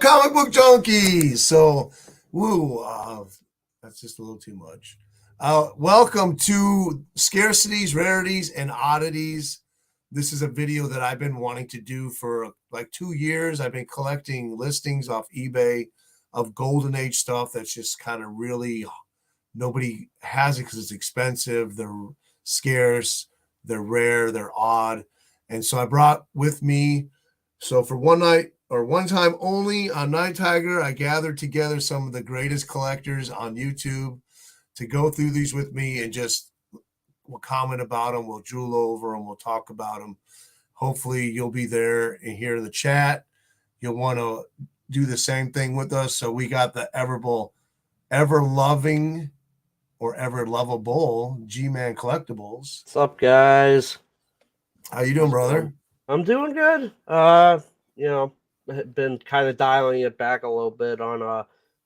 comic book junkies. So, that's just a little too much. Welcome to Scarcities, Rarities, and Oddities. This is a video that I've been wanting to do for like 2 years. I've been collecting listings off eBay of Golden Age stuff that's just kind of really, nobody has it because it's expensive. They're scarce, they're rare, they're odd. And so I brought with me, so for one night or one time only on Night Tiger, I gathered together some of the greatest collectors on YouTube to go through these with me and just we'll comment about them, we'll drool over them, we'll talk about them. Hopefully you'll be there and here in the chat. You'll want to do the same thing with us. So we got the ever loving or ever lovable G-Man Collectibles. What's up, guys? How you doing, brother? I'm doing good. Been kind of dialing it back a little bit on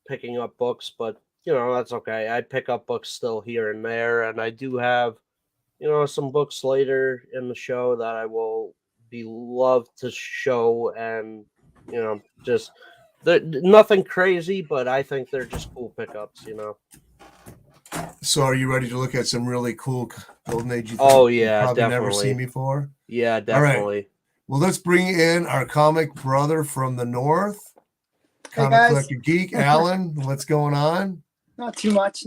picking up books, but that's okay. I pick up books still here and there, and I do have some books later in the show that I will be love to show, and just nothing crazy, but I think they're just cool pickups. So are you ready to look at some really cool Golden Age? Oh yeah, probably definitely. Never seen before. Yeah, definitely. All right. Well, let's bring in our comic brother from the north, comic collector geek, Alan. What's going on? Not too much.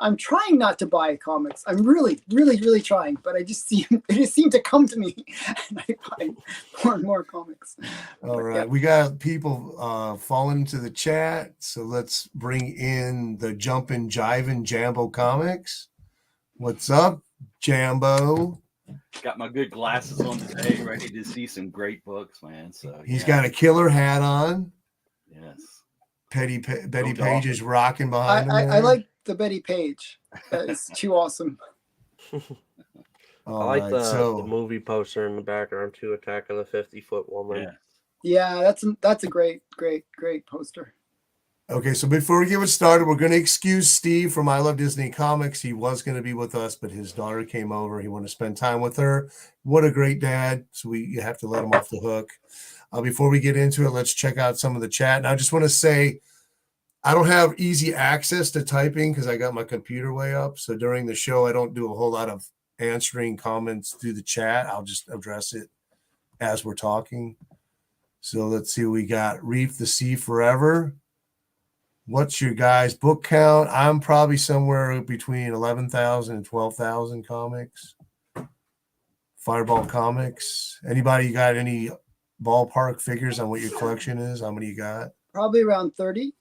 I'm trying not to buy comics. I'm really trying, but they just seem to come to me, and I buy more and more comics. All right, we got people falling into the chat, so let's bring in the Jumpin' Jivin' Jambo Comics. What's up, Jambo? Got my good glasses on today, ready to see some great books, man. So he's got a killer hat on. Yes. Betty Page is rocking behind him. I like the Betty Page. That is too awesome. I like the movie poster in the background too. Attack of the 50-Foot Woman. Yeah, that's a great poster. Okay, so before we get started, we're going to excuse Steve from I Love Disney Comics. He was going to be with us, but his daughter came over. He wanted to spend time with her. What a great dad. So you have to let him off the hook. Before we get into it, let's check out some of the chat. And I just want to say, I don't have easy access to typing because I got my computer way up. So during the show, I don't do a whole lot of answering comments through the chat. I'll just address it as we're talking. So let's see what we got. Reef the Sea Forever. What's your guys' book count? I'm probably somewhere between 11,000 and 12,000 comics. Fireball Comics. Anybody got any ballpark figures on what your collection is? How many you got? Probably around 30,000.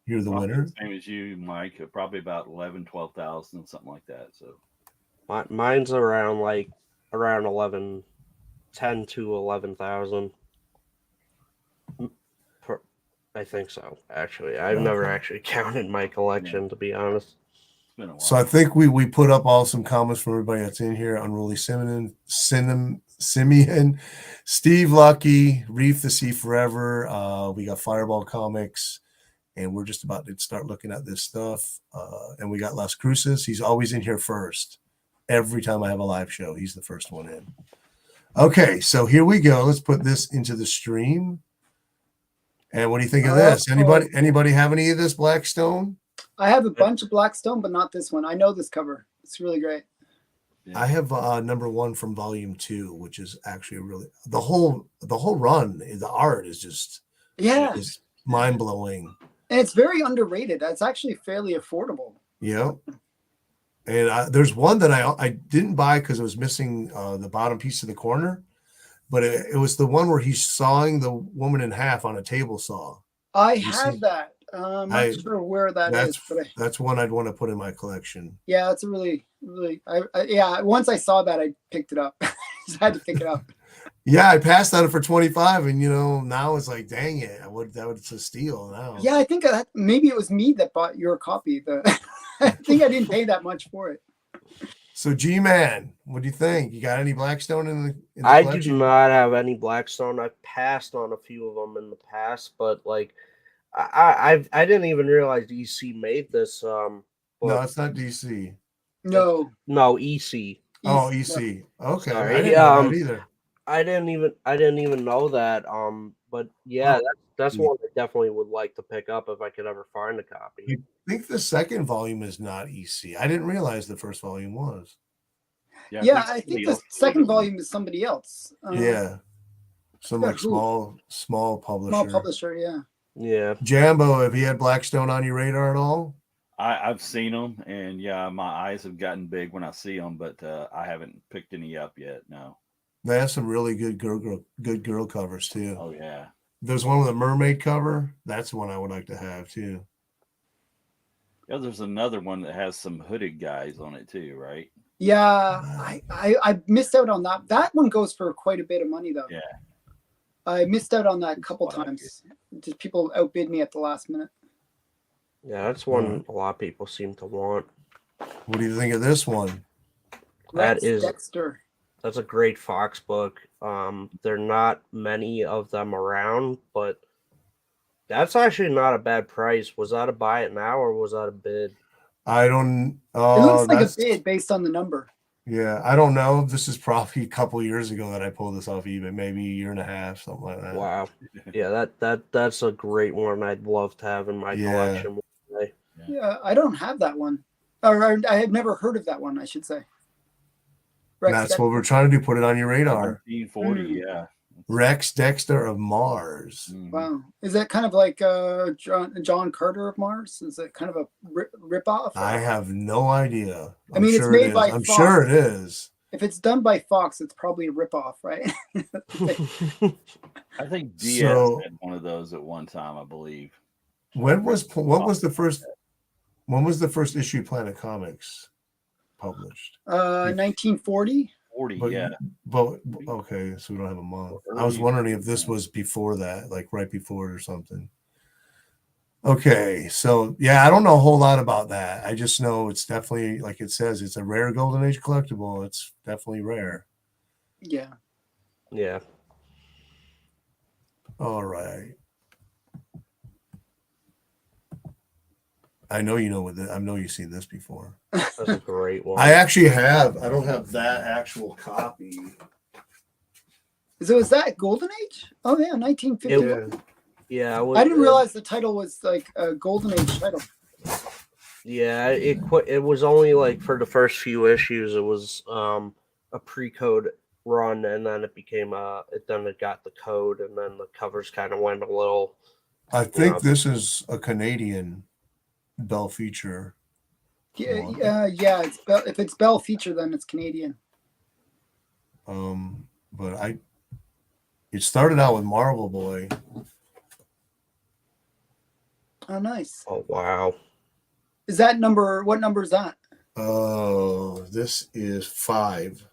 You're the winner. Same as you, Mike. Probably about 11, 12,000, something like that. So mine's around 11, 10 to 11,000. I think so. Actually, I've never actually counted my collection, to be honest. So I think we put up some comments from everybody that's in here. Unruly Simeon, Steve Lucky, Reef the Sea Forever. We got Fireball Comics, and we're just about to start looking at this stuff. And we got Las Cruces. He's always in here first. Every time I have a live show, he's the first one in. Okay, so here we go. Let's put this into the stream. And what do you think of this? Anybody have any of this Blackstone? I have a bunch of Blackstone, but not this one. I know this cover. It's really great. I have number 1 from volume 2, which is actually really the whole run. The art is just is mind blowing, and it's very underrated. It's actually fairly affordable. Yeah, and there's one that I didn't buy because it was missing the bottom piece of the corner, but it was the one where he's sawing the woman in half on a table saw. I have that. I'm not sure where that is, but that's one I'd want to put in my collection. Yeah, it's a really. Once I saw that, I picked it up. Just had to pick it up. Yeah, I passed on it for 25, and now it's like, dang it, that was a steal now. Yeah, I think maybe it was me that bought your copy. I think I didn't pay that much for it. So G-Man, what do you think? You got any Blackstone in the I collection? do not have any Blackstone. I've passed on a few of them in the past, but I didn't even realize EC made this. No, it's not DC. No, EC. Oh, EC. Okay, Sorry. I didn't know that either. I didn't even know that But yeah, Oh, that's yeah. one I definitely would like to pick up if I could ever find a copy. I think the second volume is not EC. I didn't realize the first volume was. Yeah, I somebody think the else did second it. volume is somebody else. Yeah, some forgot like who. small Small publisher. publisher, yeah. Yeah. Jambo, have you had Blackstone on your radar at all? I've seen them, and yeah, my eyes have gotten big when I see them, but I haven't picked any up yet. No. They have some really good girl covers too. Oh yeah. There's one with a mermaid cover. That's one I would like to have too. Yeah, there's another one that has some hooded guys on it too, right? Yeah, I missed out on that. That one goes for quite a bit of money though. Yeah. I missed out on that a couple That's what I times. Just people outbid me at the last minute. Yeah, that's one a lot of people seem to want. What do you think of this one? That is Dexter. That's a great Fox book. There are not many of them around, but that's actually not a bad price. Was that a buy it now or was that a bid? I don't. It looks like a that's bid based on the number. yeah. I don't know. This is probably a couple years ago that I pulled this off eBay. Maybe a year and a half, something like that. Wow. Yeah, that's a great one. I'd love to have in my collection one day. Yeah, I don't have that one. Or I had never heard of that one, I should say. That's what we're trying to do. Put it on your radar. 1940, yeah. Rex Dexter of Mars. Wow. Is that kind of like John Carter of Mars? Is it kind of a rip-off? I have no idea. I mean, it's made by I'm Fox. sure it is. If it's done by Fox, it's probably a rip-off, right? I think DS had one of those at one time, I believe. When was the first issue of Planet Comics published? 1940. 40, But, yeah. But okay, so we don't have a month. I was wondering if this was before that, like right before it or something. Okay, so yeah, I don't know a whole lot about that. I just know it's definitely, like it says, it's a rare Golden Age collectible. It's definitely rare. Yeah. Yeah. All right. I know you know with it. I know you've seen this before. That's a great one. I actually have. I don't have that actual copy. So is that Golden Age? Oh yeah, 1950. Yeah, I didn't realize the title was like a Golden Age title. Yeah, it was only like for the first few issues. It was a pre-code run, and then it became it got the code, and then the covers kind of went a little. I think this is a Canadian Bell feature. Yeah. If it's Bell feature, then it's Canadian. But it started out with Marvel Boy. Oh, nice. Oh wow! Is that number? What number is that? Oh, this is 5.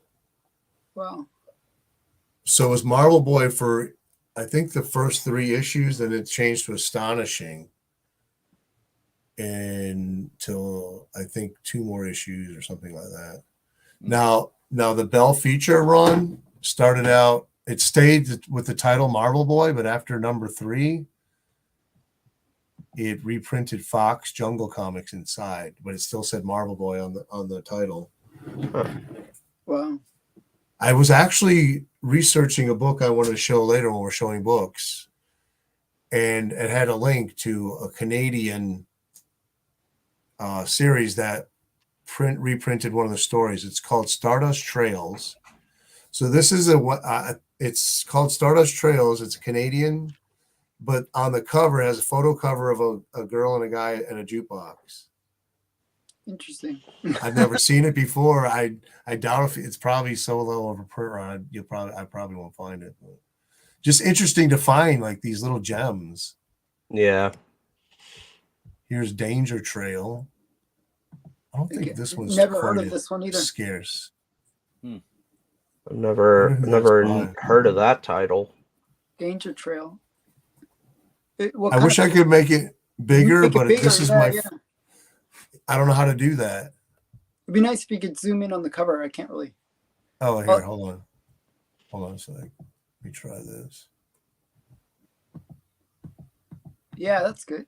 Wow. So it was Marvel Boy for, I think, the first 3 issues, then it changed to Astonishing until I think 2 more issues or something like that. Now the Bell feature run started out. It stayed with the title Marvel Boy, but after number 3, it reprinted Fox Jungle Comics inside, but it still said Marvel Boy on the title. Wow. I was actually researching a book I wanted to show later when we're showing books, and it had a link to a Canadian series that reprinted one of the stories. It's called Stardust Trails. So this is it's called Stardust Trails. It's Canadian, but on the cover it has a photo cover of a girl and a guy in a jukebox. Interesting. I've never seen it before. I doubt if it's probably so low of a print run. I probably won't find it. But just interesting to find like these little gems. Yeah. Here's Danger Trail. I don't think this one's never heard of this one either. Scarce. I've never heard of that title. Danger Trail. I wish I could make it bigger, but this is my. Yeah. I don't know how to do that. It'd be nice if you could zoom in on the cover. I can't really. Oh, here, hold on a sec. Let me try this. Yeah, that's good.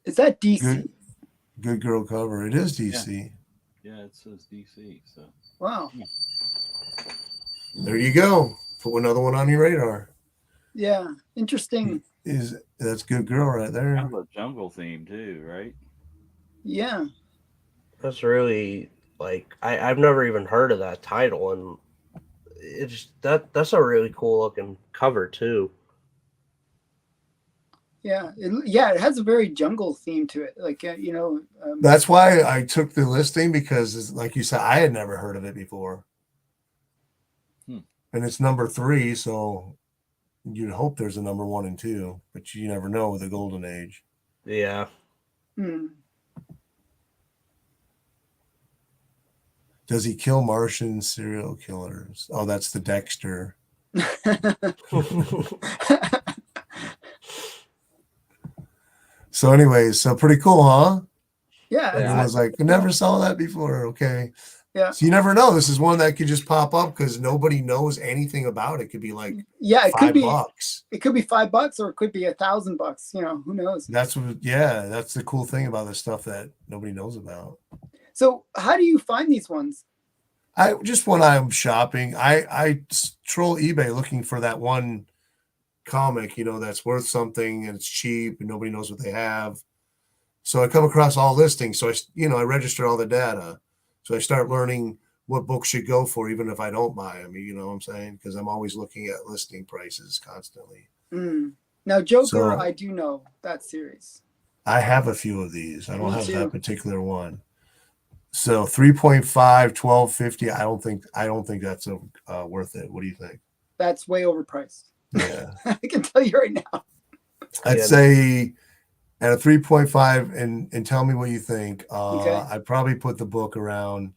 Is that DC? Good girl cover. It is DC. Yeah, it says DC. So Wow. There you go. Put another one on your radar. Yeah. Interesting. That's good girl right there. kind of a jungle theme too, right? Yeah. That's really like I've never even heard of that title, and it's that's a really cool looking cover too. Yeah. It has a very jungle theme to it. Like, That's why I took the listing, because, like you said, I had never heard of it before. And it's number 3, so you'd hope there's a number 1 and 2, but you never know with the golden age. Yeah. Does he kill Martian serial killers? Oh, that's the Dexter. So anyways, so pretty cool, huh? Yeah. Everyone's like, I never saw that before. Okay. Yeah. So you never know. This is one that could just pop up because nobody knows anything about it. It could be like it could be $5. It could be $5 or it could be $1,000. Who knows? That's the cool thing about this stuff that nobody knows about. So how do you find these ones? I just, when I'm shopping, I troll eBay looking for that one comic, that's worth something and it's cheap and nobody knows what they have. So I come across all listings. So I register all the data. So I start learning what books should go for, even if I don't buy them. You know what I'm saying? Because I'm always looking at listing prices constantly. Now, Joker, So, I do know that series. I have a few of these. I don't Me have too. that particular one. So 3.5, 1250. I don't think that's worth it. What do you think? That's way overpriced. Yeah. I can tell you right now. I'd say at a 3.5, and tell me what you think. Okay. I'd probably put the book around,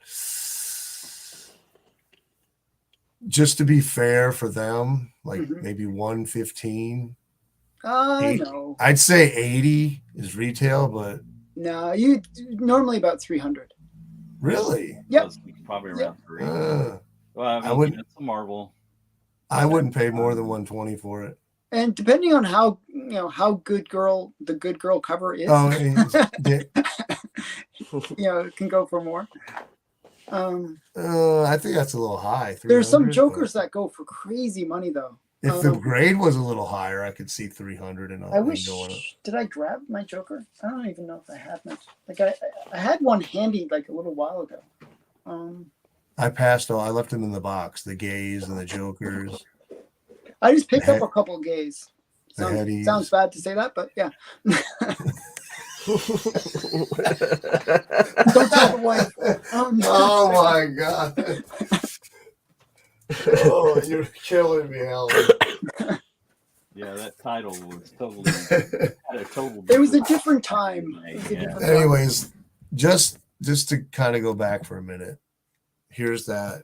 just to be fair for them, like maybe 115. No. I'd say 80 is retail, but No, you normally about 300. really? Yep. Probably around 3. Well, I wouldn't. It's a Marvel. I wouldn't pay more than 120 for it. And depending on how the good girl cover is, it can go for more. I think that's a little high. There's some Jokers that go for crazy money though. If the grade was a little higher, I could see 300 and I wish. Did I grab my Joker? I don't even know if I have much. Like I had one handy like a little while ago. I passed all. I left them in the box. The gays and the Jokers. I just picked up a couple of gays. Sounds bad to say that, but yeah. Don't tell the wife. Oh my god. Oh, you're killing me, Alan. Yeah, that title was totally. It was a different time. Anyways, just to kind of go back for a minute. Here's that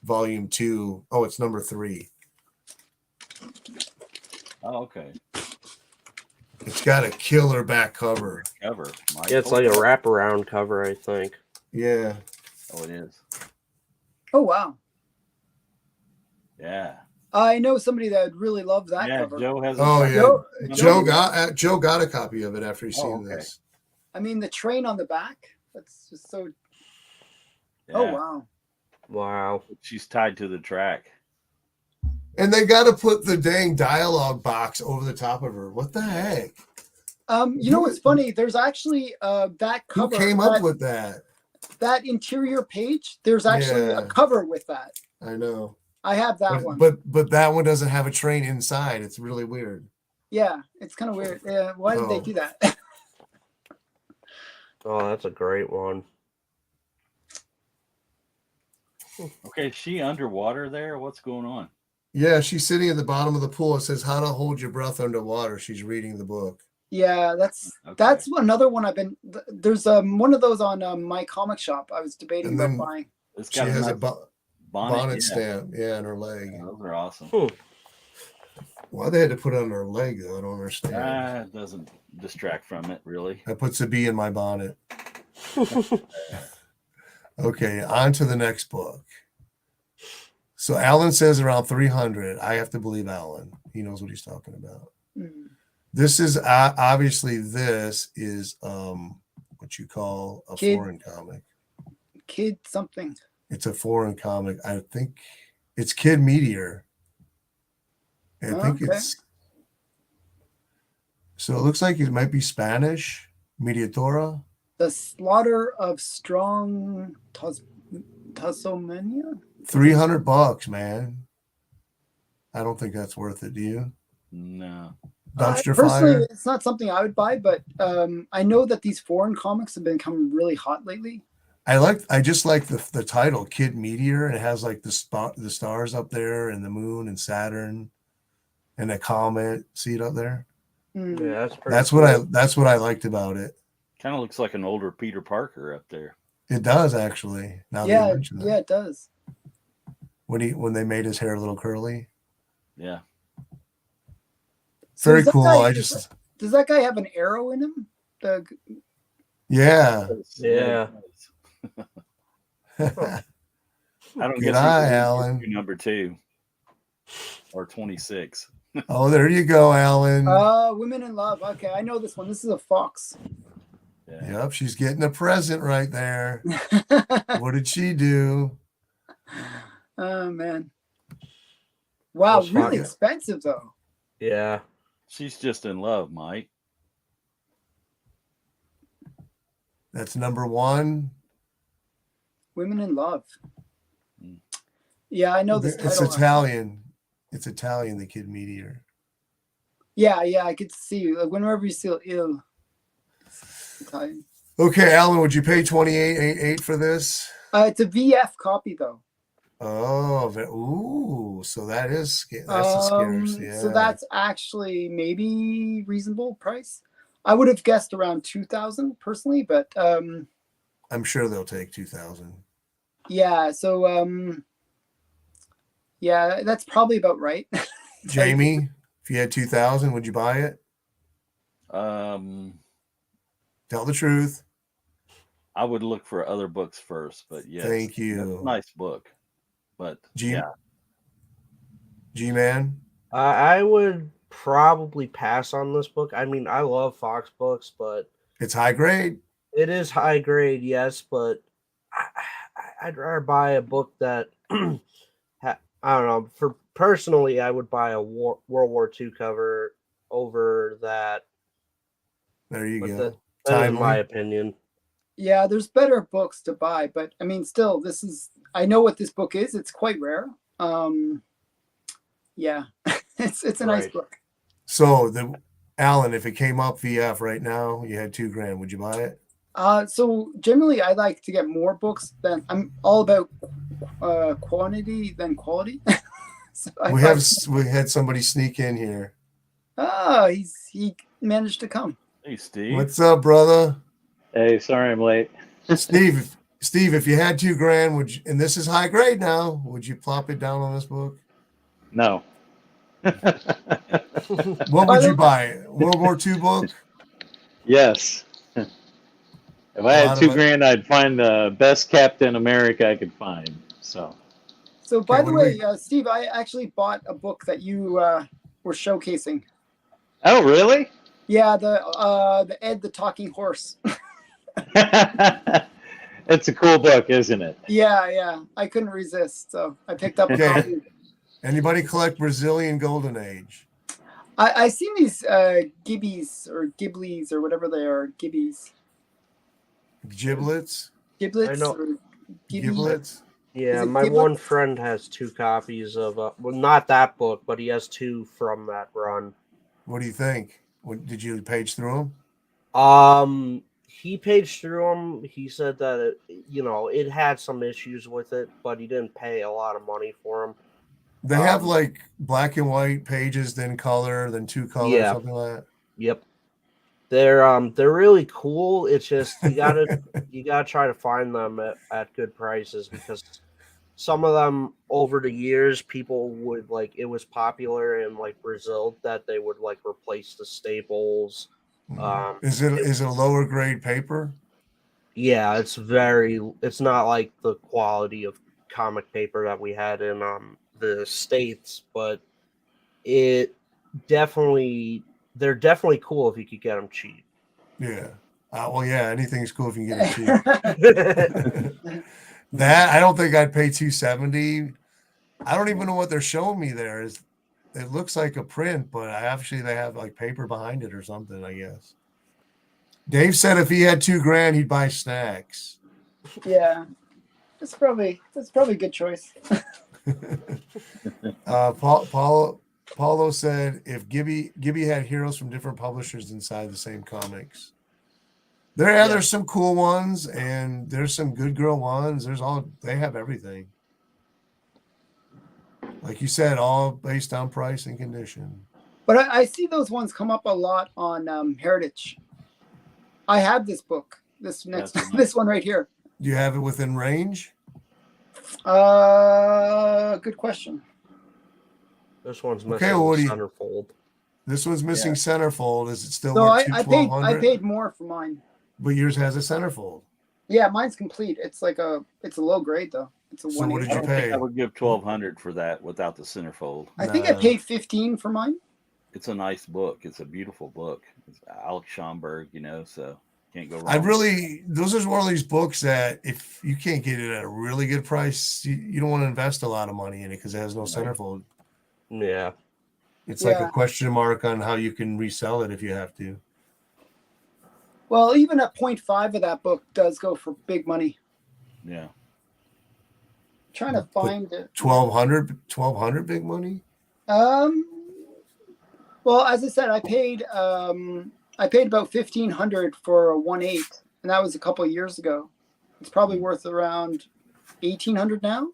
volume 2. Oh, it's number 3. Oh, okay. It's got a killer back cover. Yeah, it's like a wraparound cover, I think. Yeah. Oh, it is. Oh, wow. Yeah. I know somebody that would really love that cover. Joe has. Joe got a copy of it after he seen this. I mean, the train on the back. That's just so. Yeah. Oh wow. Wow. She's tied to the track. And they got to put the dang dialogue box over the top of her. What the heck? You know what's funny? There's actually that cover. Who came up with that? That interior page. There's actually a cover with that. I know. I have that one. But that one doesn't have a train inside. It's really weird. Yeah, it's kind of weird. Yeah, why did they do that? Oh, that's a great one. Okay, is she underwater there? What's going on? Yeah, she's sitting at the bottom of the pool. It says how to hold your breath underwater. She's reading the book. Yeah, that's another one I've been. There's one of those on my comic shop. I was debating about buying. She has a bonnet stamp, in her leg. Yeah, those are awesome. Why they had to put it on her leg, though, I don't understand. It doesn't distract from it, really. That puts a bee in my bonnet. Okay, on to the next book. So Alan says around 300. I have to believe Alan. He knows what he's talking about. This is obviously what you call a foreign comic. Kid something. It's a foreign comic. I think it's Kid Meteor. I think Okay. it's. So it looks like it might be Spanish. Mediatora. The Slaughter of Strong Tasomania. $300, man. I don't think that's worth it. Do you? No. Dumpster Personally, fire. it's not something I would buy, but I know that these foreign comics have been coming really hot lately. I just like the title, Kid Meteor. And it has like the stars up there and the moon and Saturn and a comet. See it up there? Mm. Yeah, that's pretty. That's what I liked about it. Kind of looks like an older Peter Parker up there. It does actually. Now that Yeah, you mention that. yeah, it does. When they made his hair a little curly. Yeah. So Very does that cool. guy- Does that guy have an arrow in him? yeah. Yeah. I don't Good get eye, Alan. number 2 or 26. Oh, there you go, Alan. Women in Love. Okay, I know this one. This is a fox. Yeah. Yep, she's getting a present right there. What did she do? Oh man. Wow, That's really fine. expensive though. Yeah. She's just in love, Mike. That's number 1. Women in Love. Mm. Yeah, I know this It's title. Italian. It's Italian, the Kid Meteor. Yeah, I could see like whenever you see ill. Italian. Okay, Alan, would you pay $28.88 for this? It's a VF copy though. Oh, ooh, so that's a scarce. Yeah. So that's actually maybe reasonable price. I would have guessed around 2,000 personally, but I'm sure they'll take 2,000. yeah. So yeah, that's probably about right. Jamie, if you had 2,000, would you buy it? Tell the truth. I would look for other books first, but yes. Thank you. That's a nice book. But yeah. G-Man? I would probably pass on this book. I mean, I love Fox books, but It's high grade. it is high grade, yes. But I'd rather buy a book that I don't know. For personally, I would buy a World War II cover over that. There you But go. that is my opinion. Yeah, there's better books to buy, but I mean, still, I know what this book is. It's quite rare. Yeah, it's a nice Right. book. So Alan, if it came up VF right now, you had $2,000, would you buy it? So generally, I like to get more books than I'm all about quantity than quality. So We had somebody sneak in here. he managed to come. Hey, Steve. What's up, brother? Hey, sorry I'm late. Steve, if you had $2,000, would you, and this is high grade now, would you plop it down on this book? No. What would you buy? World War II book? Yes. If I had $2,000, I'd find the best Captain America I could find. So By Okay, the what do way, we- Steve, I actually bought a book that you were showcasing. Oh, really? Yeah, the Ed the Talking Horse. It's a cool book, isn't it? Yeah, I couldn't resist, so I picked up a Okay. copy. Anybody collect Brazilian Golden Age? I seen these gibbies or giblies or whatever they are, gibbies, Giblets? giblets I know. or gibbies. Giblets? Yeah, Is it my Giblets? one friend has 2 copies of well, not that book, but he has 2 from that run. What do you think? Did you page through them? He paged through them. He said that it had some issues with it, but he didn't pay a lot of money for them. They have like black and white pages, then color, then 2 color, Yeah. something like that. Yep, they're really cool. It's just you gotta try to find them at good prices, because some of them over the years people would it was popular in Brazil that they would replace the staples. Is it a lower grade paper? Yeah, it's not like the quality of comic paper that we had in the States, but they're definitely cool if you could get them cheap. Yeah. Well, yeah, anything's cool if you can get it cheap. That I don't think I'd pay $270. I don't even know what they're showing me there. It looks like a print, but they have like paper behind it or something, I guess. Dave said if he had $2,000, he'd buy snacks. Yeah, that's probably a good choice. Paulo said if Gibby had heroes from different publishers inside the same comics. There's some cool ones and there's some good girl ones. They have everything. Like you said, all based on price and condition. But I see those ones come up a lot on Heritage. I have this book, this one right here. Do you have it within range? Good question. This one's missing centerfold. This one's missing centerfold. Is it still So worth I paid more for mine. But yours has a centerfold. Yeah, mine's complete. It's a low grade though. It's a So 1. what did I you don't think pay? I would give $1,200 for that without the centerfold. I think I paid 15 for mine. It's a nice book. It's a beautiful book. It's Alex Schomburg, so can't go wrong. Those are one of these books that if you can't get it at a really good price, you don't want to invest a lot of money in it because it has no centerfold. Yeah. It's like a question mark on how you can resell it if you have to. Well, even a 0.5 of that book does go for big money. Yeah. Trying to find it. 1,200 big money? Well, as I said, I paid about $1,500 for a 1/8, and that was a couple of years ago. It's probably worth around $1,800 now.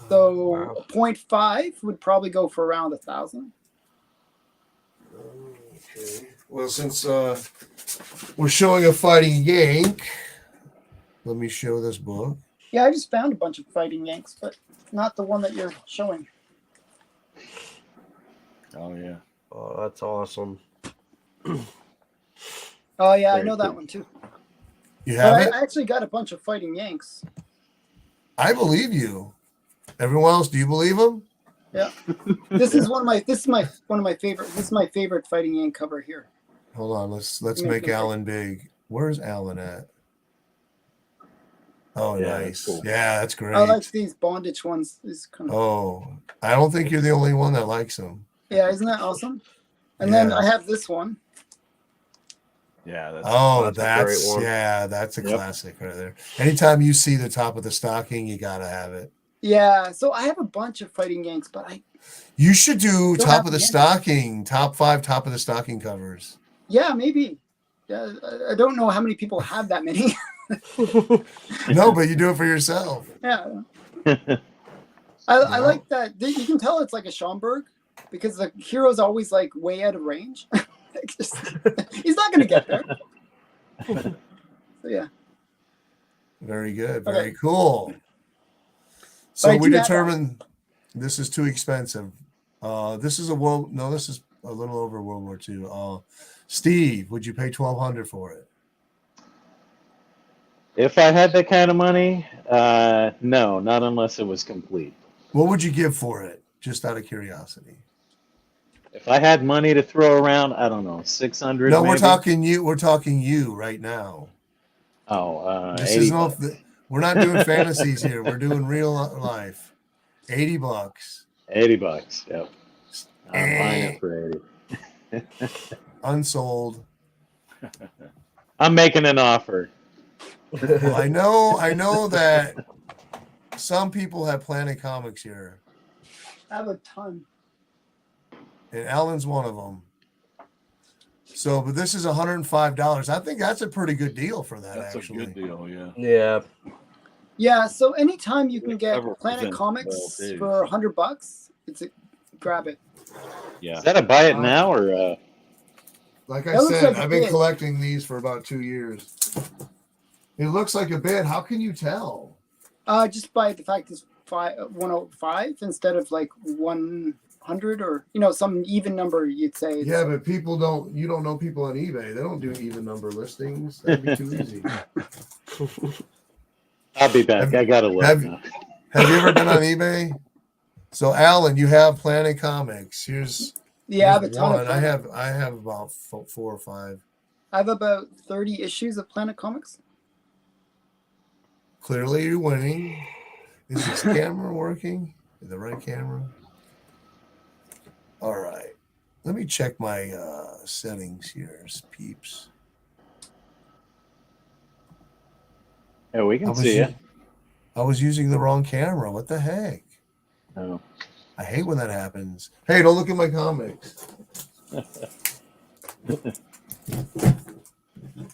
So a 0.5 would probably go for around $1,000. Okay. Well, since we're showing a fighting Yank, let me show this book. Yeah, I just found a bunch of fighting Yanks, but not the one that you're showing. Oh, yeah. Oh, that's awesome. Oh, yeah, I Very know that cool. one too. You have But it? I actually got a bunch of fighting Yanks. I believe you. Everyone else, do you believe them? Yeah. This is one of my favorite. This is my favorite fighting Yank cover here. Hold on, let's make Alan big. Where's Alan at? Oh, Yeah, nice. that's cool. Yeah, that's great. I like these bondage ones. These kind of, Oh, I don't think you're the only one that likes them. yeah, isn't that awesome? And then I have this one. Yeah. That's a great one. That's a classic right there. Anytime you see the top of the stocking, you gotta have it. Yeah, so I have a bunch of fighting Yanks, but You should do Don't top have of the the stocking, top 5 top of the stocking covers. yeah, maybe. Yeah, I don't know how many people have that many. No, but you do it for yourself. Yeah. I like that. You can tell it's like a Schomburg because the hero's always like way out of range. He's not going to get there. So, yeah. Very good. Okay. Very cool. So I we do have determined this is too expensive. This is a little over World War II. Steve, would you pay $1,200 for it? If I had that kind of money, no, not unless it was complete. What would you give for it? Just out of curiosity. If I had money to throw around, I don't know, 600. No, maybe? we're talking you. We're talking you right now. Oh, This 80 is bucks. we're not doing fantasies here. We're doing real life. $80. 80 bucks. Yep. I'm buying it for 80. Unsold. I'm making an offer. Well, I know that some people have Planet Comics here, I have a ton. and Alan's one of them. So, but this is $105. I think that's a pretty good deal for that. That's actually, a good deal, yeah. Yeah. Yeah, so anytime you can get Cover Planet presents Comics well, too. for $100, grab it. Yeah. Is that a buy it now or? like I That looks said, like a I've been bid. collecting these for about 2 years. It looks like a bid. How can you tell? Just by the fact it's 105 instead of like 100 or some even number you'd say. Yeah, but you don't know people on eBay. They don't do even number listings. That'd be too easy. I'll be back. I gotta look now. Have you ever been on eBay? So, Alan, you have Planet Comics. Here's Yeah, I have a here's ton one. of I them. have about 4 or 5. I have about 30 issues of Planet Comics. Clearly, you're winning. Is this camera working? The right camera? All right. Let me check my settings here, peeps. Yeah, we can see it. I was using the wrong camera. What the heck? Oh. I hate when that happens. Hey, don't look at my comics.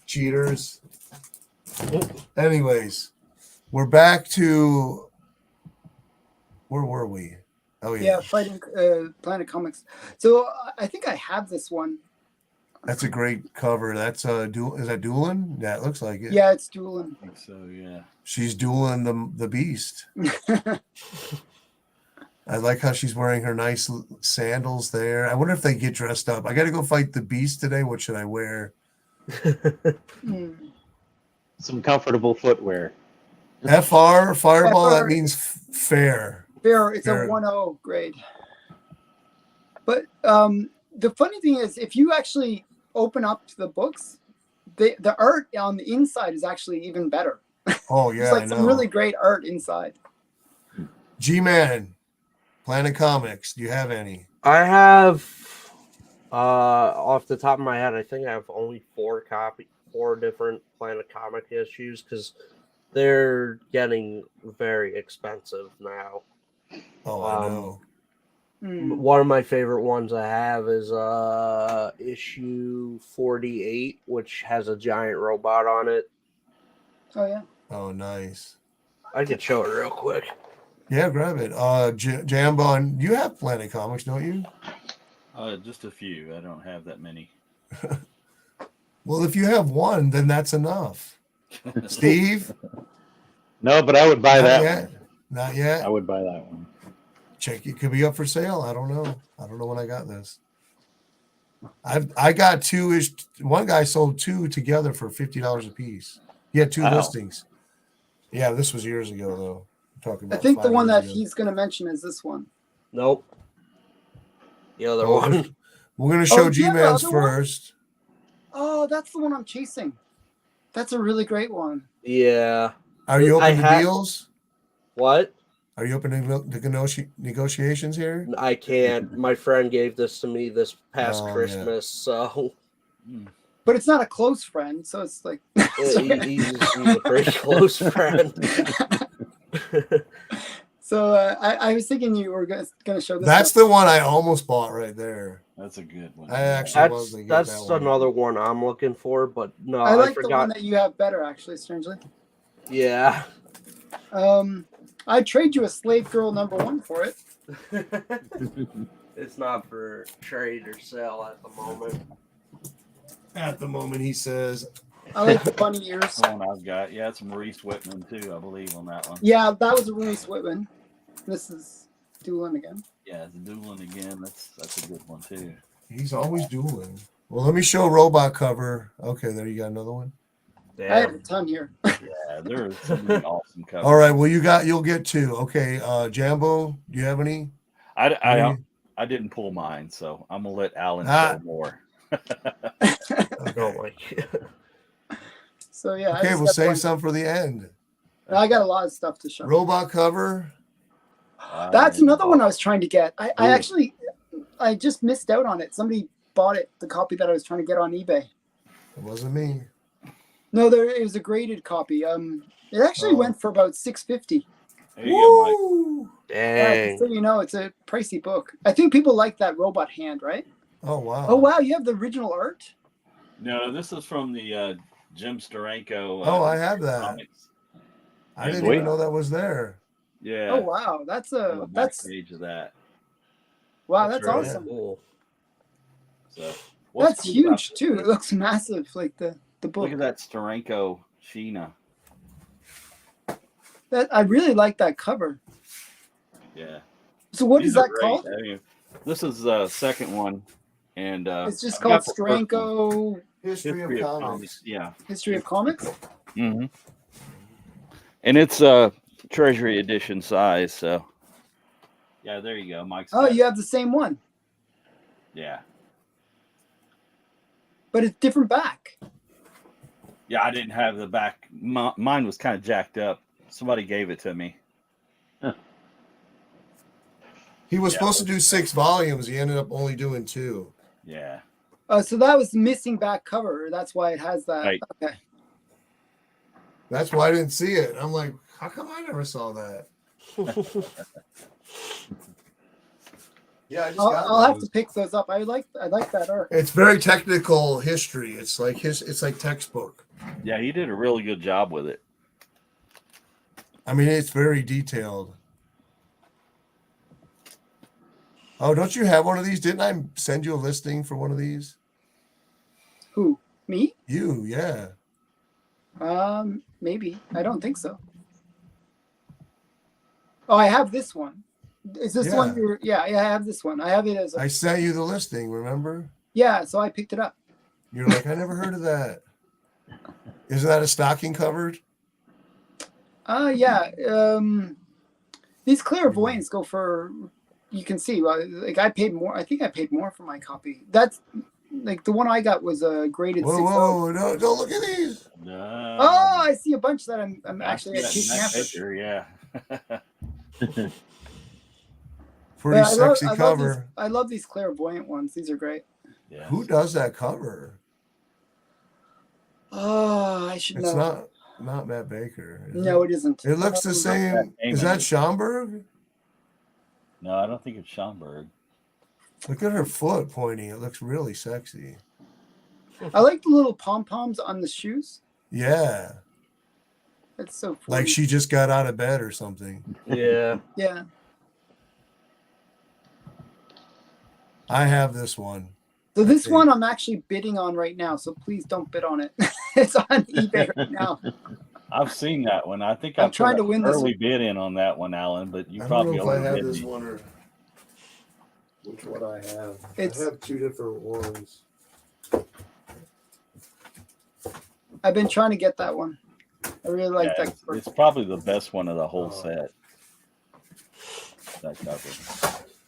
Cheaters. Anyways, we're back to where were we? Oh Yeah, fighting Planet Comics. So I think I have this one. That's a great cover. That's is that Doolin? Yeah, it looks like it. Yeah, it's Doolin. I think so, yeah. She's dueling the beast. I like how she's wearing her nice sandals there. I wonder if they get dressed up. I got to go fight the beast today. What should I wear? Some comfortable footwear. FR, Fireball, FR. that means fair. Fair, it's Fair. a 1-0 grade. But the funny thing is, if you actually open up the books, the art on the inside is actually even better. Oh, yeah, It's like I some know. really great art inside. G-Man, Planet Comics, do you have any? I have, off the top of my head, I think I have only 4 different Planet Comic issues because they're getting very expensive now. Oh, I know. One of my favorite ones I have is issue 48, which has a giant robot on it. Oh, yeah. Oh, nice. I could show it real quick. Yeah, grab it. Jambon, you have Planet Comics, don't you? Just a few. I don't have that many. Well, if you have one, then that's enough. Steve? No, but I would buy Not that yet. one. Not yet. I would buy that one. Check, it could be up for sale. I don't know. I don't know when I got this. I got 2-ish. One guy sold 2 together for $50 a piece. He had 2 Wow. listings. Yeah, this was years ago though. I'm talking I about think the 5 one years that ago. he's going to mention is this one. Nope. The other Oh, one. We're gonna show do you have the G-Man's other one? first. Oh, that's the one I'm chasing. That's a really great one. Yeah. Are you I open to had- deals? What? Are you open to negotiations here? I can't. My friend gave this to me this past Oh, yeah. Christmas, so But it's not a close friend, so it's like... he's a pretty close friend. So I was thinking you were going to show this That's one. the one I almost bought right there. That's a good one. I actually was to get That's that one. another one I'm looking for, but no, I like the forgot. one that you have better, actually, strangely. Yeah. I'd trade you a Slave Girl #1 for it. It's not for trade or sale at the moment. At the moment, he says. I like the bunny ears. That's the one I've got. Yeah, it's some Reese Whitman too, I believe, on that one. Yeah, that was a Reese Whitman. This is Doolin again. Yeah, the Doolin again. That's a good one too. He's always dueling. Well, let me show robot cover. Okay, there you got another one. I have a Damn. ton here. Yeah, there's some really awesome covers. All right, well you'll get 2. Okay, Jambo, do you have any? I didn't pull mine, so I'm gonna let Alan Ah. show more. Oh my. So yeah. I Okay, just we'll got save one. some for the end. I got a lot of stuff to show. Robot cover. That's another one I was trying to get. I Ooh. actually just missed out on it. Somebody bought it, the copy that I was trying to get on eBay. It wasn't me. No, it was a graded copy. It actually Oh. went for about $6.50. There you go, Mike. Woo! Dang. So you know, it's a pricey book. I think people like that robot hand, right? Oh wow. Oh wow, you have the original art. No, this is from the Jim Steranko. Oh, I have that. comics. I didn't Sweet. even know that was there. Yeah. Oh wow, that's on the back that's page of that. wow, That's that's right. awesome. Cool. So what's That's cool about huge too. It looks massive, like the book. Look at that Steranko Sheena. That I really like that cover. Yeah. So what These is are that great. called? I mean, this is the second one, and It's just I've called got the first one. Steranko History of Comics. Yeah. History of Comics. Mm-hmm. And it's Treasury edition size. So yeah, there you go, Mike's. Oh, got it. you have the same one. Yeah. but it's different back. Yeah, I didn't have the back. Mine was kind of jacked up. Somebody gave it to me. He was Yeah, supposed to do 6 volumes. He ended up only doing 2. Yeah. So that was missing back cover. That's why it has that. Right. Okay. That's why I didn't see it. I'm like, how come I never saw that? Yeah, I just got I'll have those. to pick those up. I like that art. It's very technical history. It's like textbook. Yeah, he did a really good job with it. I mean, it's very detailed. Oh, don't you have one of these? Didn't I send you a listing for one of these? Who? Me? You, yeah. Maybe. I don't think so. Oh, I have this one. Is this one? Yeah, I have this one. I have it as. I sent you the listing. Remember? Yeah, so I picked it up. You're like, I never heard of that. Isn't that a stocking covered? Yeah. These clairvoyants go for. You can see, like I paid more. I think I paid more for my copy. That's like the one I got was a graded 6.0. Whoa, no, don't look at these. No. Oh, I see a bunch that I'm I actually see taking that after. picture, yeah. Pretty Yeah, sexy cover. I love these clairvoyant ones. These are great. Yeah. Who does that cover? Oh, I should It's know. not Matt Baker. No, it isn't. It looks the same. Is that Schomburg? No, I don't think it's Schomburg. Look at her foot pointing. It looks really sexy. I like the little pom poms on the shoes. Yeah. That's so funny. Like she just got out of bed or something. Yeah. Yeah. I have this one. So this one I'm actually bidding on right now. So please don't bid on it. It's on eBay right now. I've seen that one. I think I'm I trying put to win an this early bid in on that one, Alan, but you I don't probably know if I have overbid this me. one or which one I have. It's- I have 2 different ones. I've been trying to get that one. I really like Yeah, that. it's probably the best one of the whole set. That cover.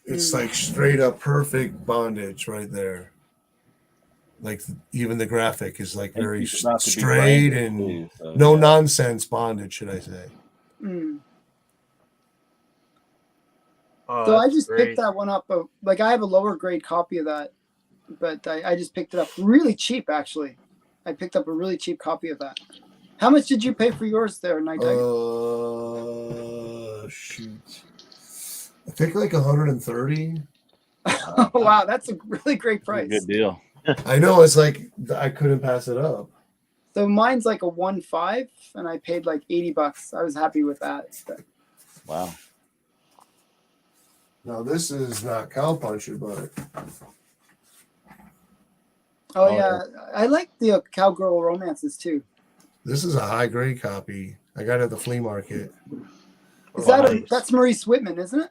It's like straight up perfect bondage right there. Like even the graphic is like And very it's about to be straight branded and too, so, no yeah. nonsense bondage, should I say? Mm. Oh, So I that's just great. picked that one up. Like I have a lower grade copy of that, but I just picked it up really cheap. Actually, I picked up a really cheap copy of that. How much did you pay for yours there, Night Tiger? Shoot. I think like 130. Wow, that's a really great price. Good deal. I know, it's like I couldn't pass it up. So mine's like a 1.5, and I paid like $80. I was happy with that. Wow. Now this is not Cowpuncher, but Oh yeah, I like the cowgirl romances too. this is a high grade copy. I got it at the flea market. Is that Nice. that's Maurice Whitman, isn't it?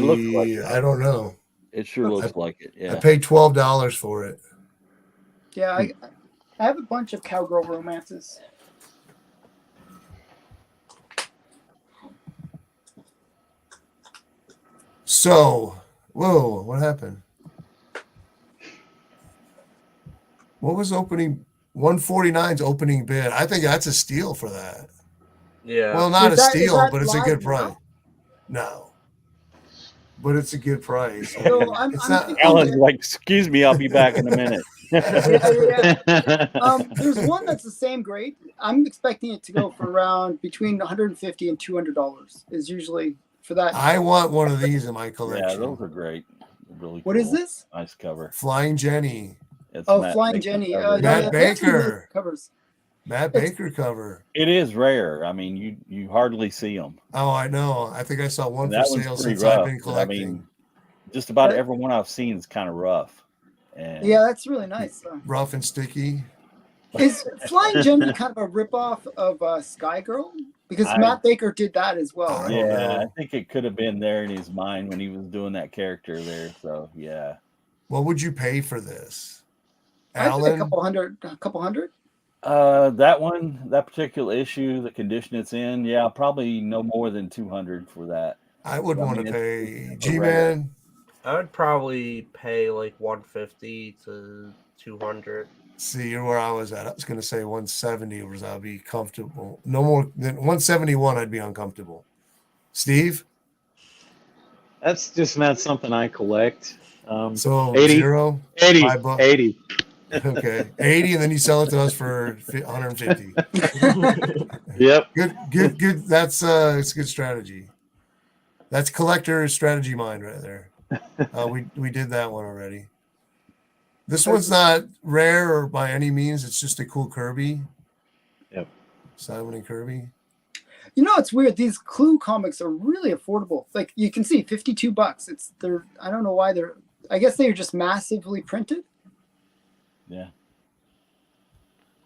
looks like it. I don't know. It sure looks like it. I Yeah. paid $12 for it. Yeah, I have a bunch of cowgirl romances. So, whoa, what happened? What was opening? 149's opening bid. I think that's a steal for that. Yeah. Well, not Is a that steal, but it's a live good now? price. No. But it's a good price. So I'm It's I'm not- thinking Alan's that- like, excuse me, I'll be back in a minute. yeah. There's one that's the same grade. I'm expecting it to go for around between $150 and $200 is usually for that. I want one of these in my Yeah, collection. those are great. Really What is cool. this? Nice cover. Flying Jenny. It's Oh, Matt Flying Baker Jenny. cover. Matt yeah, Baker. covers. Matt Baker cover. It is rare. I mean, you hardly see them. Oh, I know. I think I saw one for That one's sale pretty since rough. I've been but collecting. I mean, just about But- every one I've seen is kind of rough. And Yeah, that's really nice. Rough and sticky. Is Flying Jenny kind of a ripoff of Sky Girl? Because Matt Baker did that as well, right? Oh, yeah, no. I think it could have been there in his mind when he was doing that character there. So yeah, What would you pay for this? I think Alan? a couple hundred. that one, that particular issue, the condition it's in, yeah, probably no more than 200 for that. I would I want mean, to pay it's a G-Man. I would probably pay like 150 to 200. See, you're where I was at. I was going to say 170 was I'll be comfortable. No more than 171, I'd be uncomfortable. Steve? That's just not something I collect. So 80, 0? 80, $5. 80. Okay. 80, and then you sell it to us for 150. Yep. Good. That's it's a good strategy. That's collector strategy mind right there. We did that one already. This one's not rare or by any means. It's just a cool Kirby. Yep. Simon and Kirby. You know, it's weird. These Clue comics are really affordable. Like you can see, $52. They're. I don't know why they're. I guess they are just massively printed. Yeah.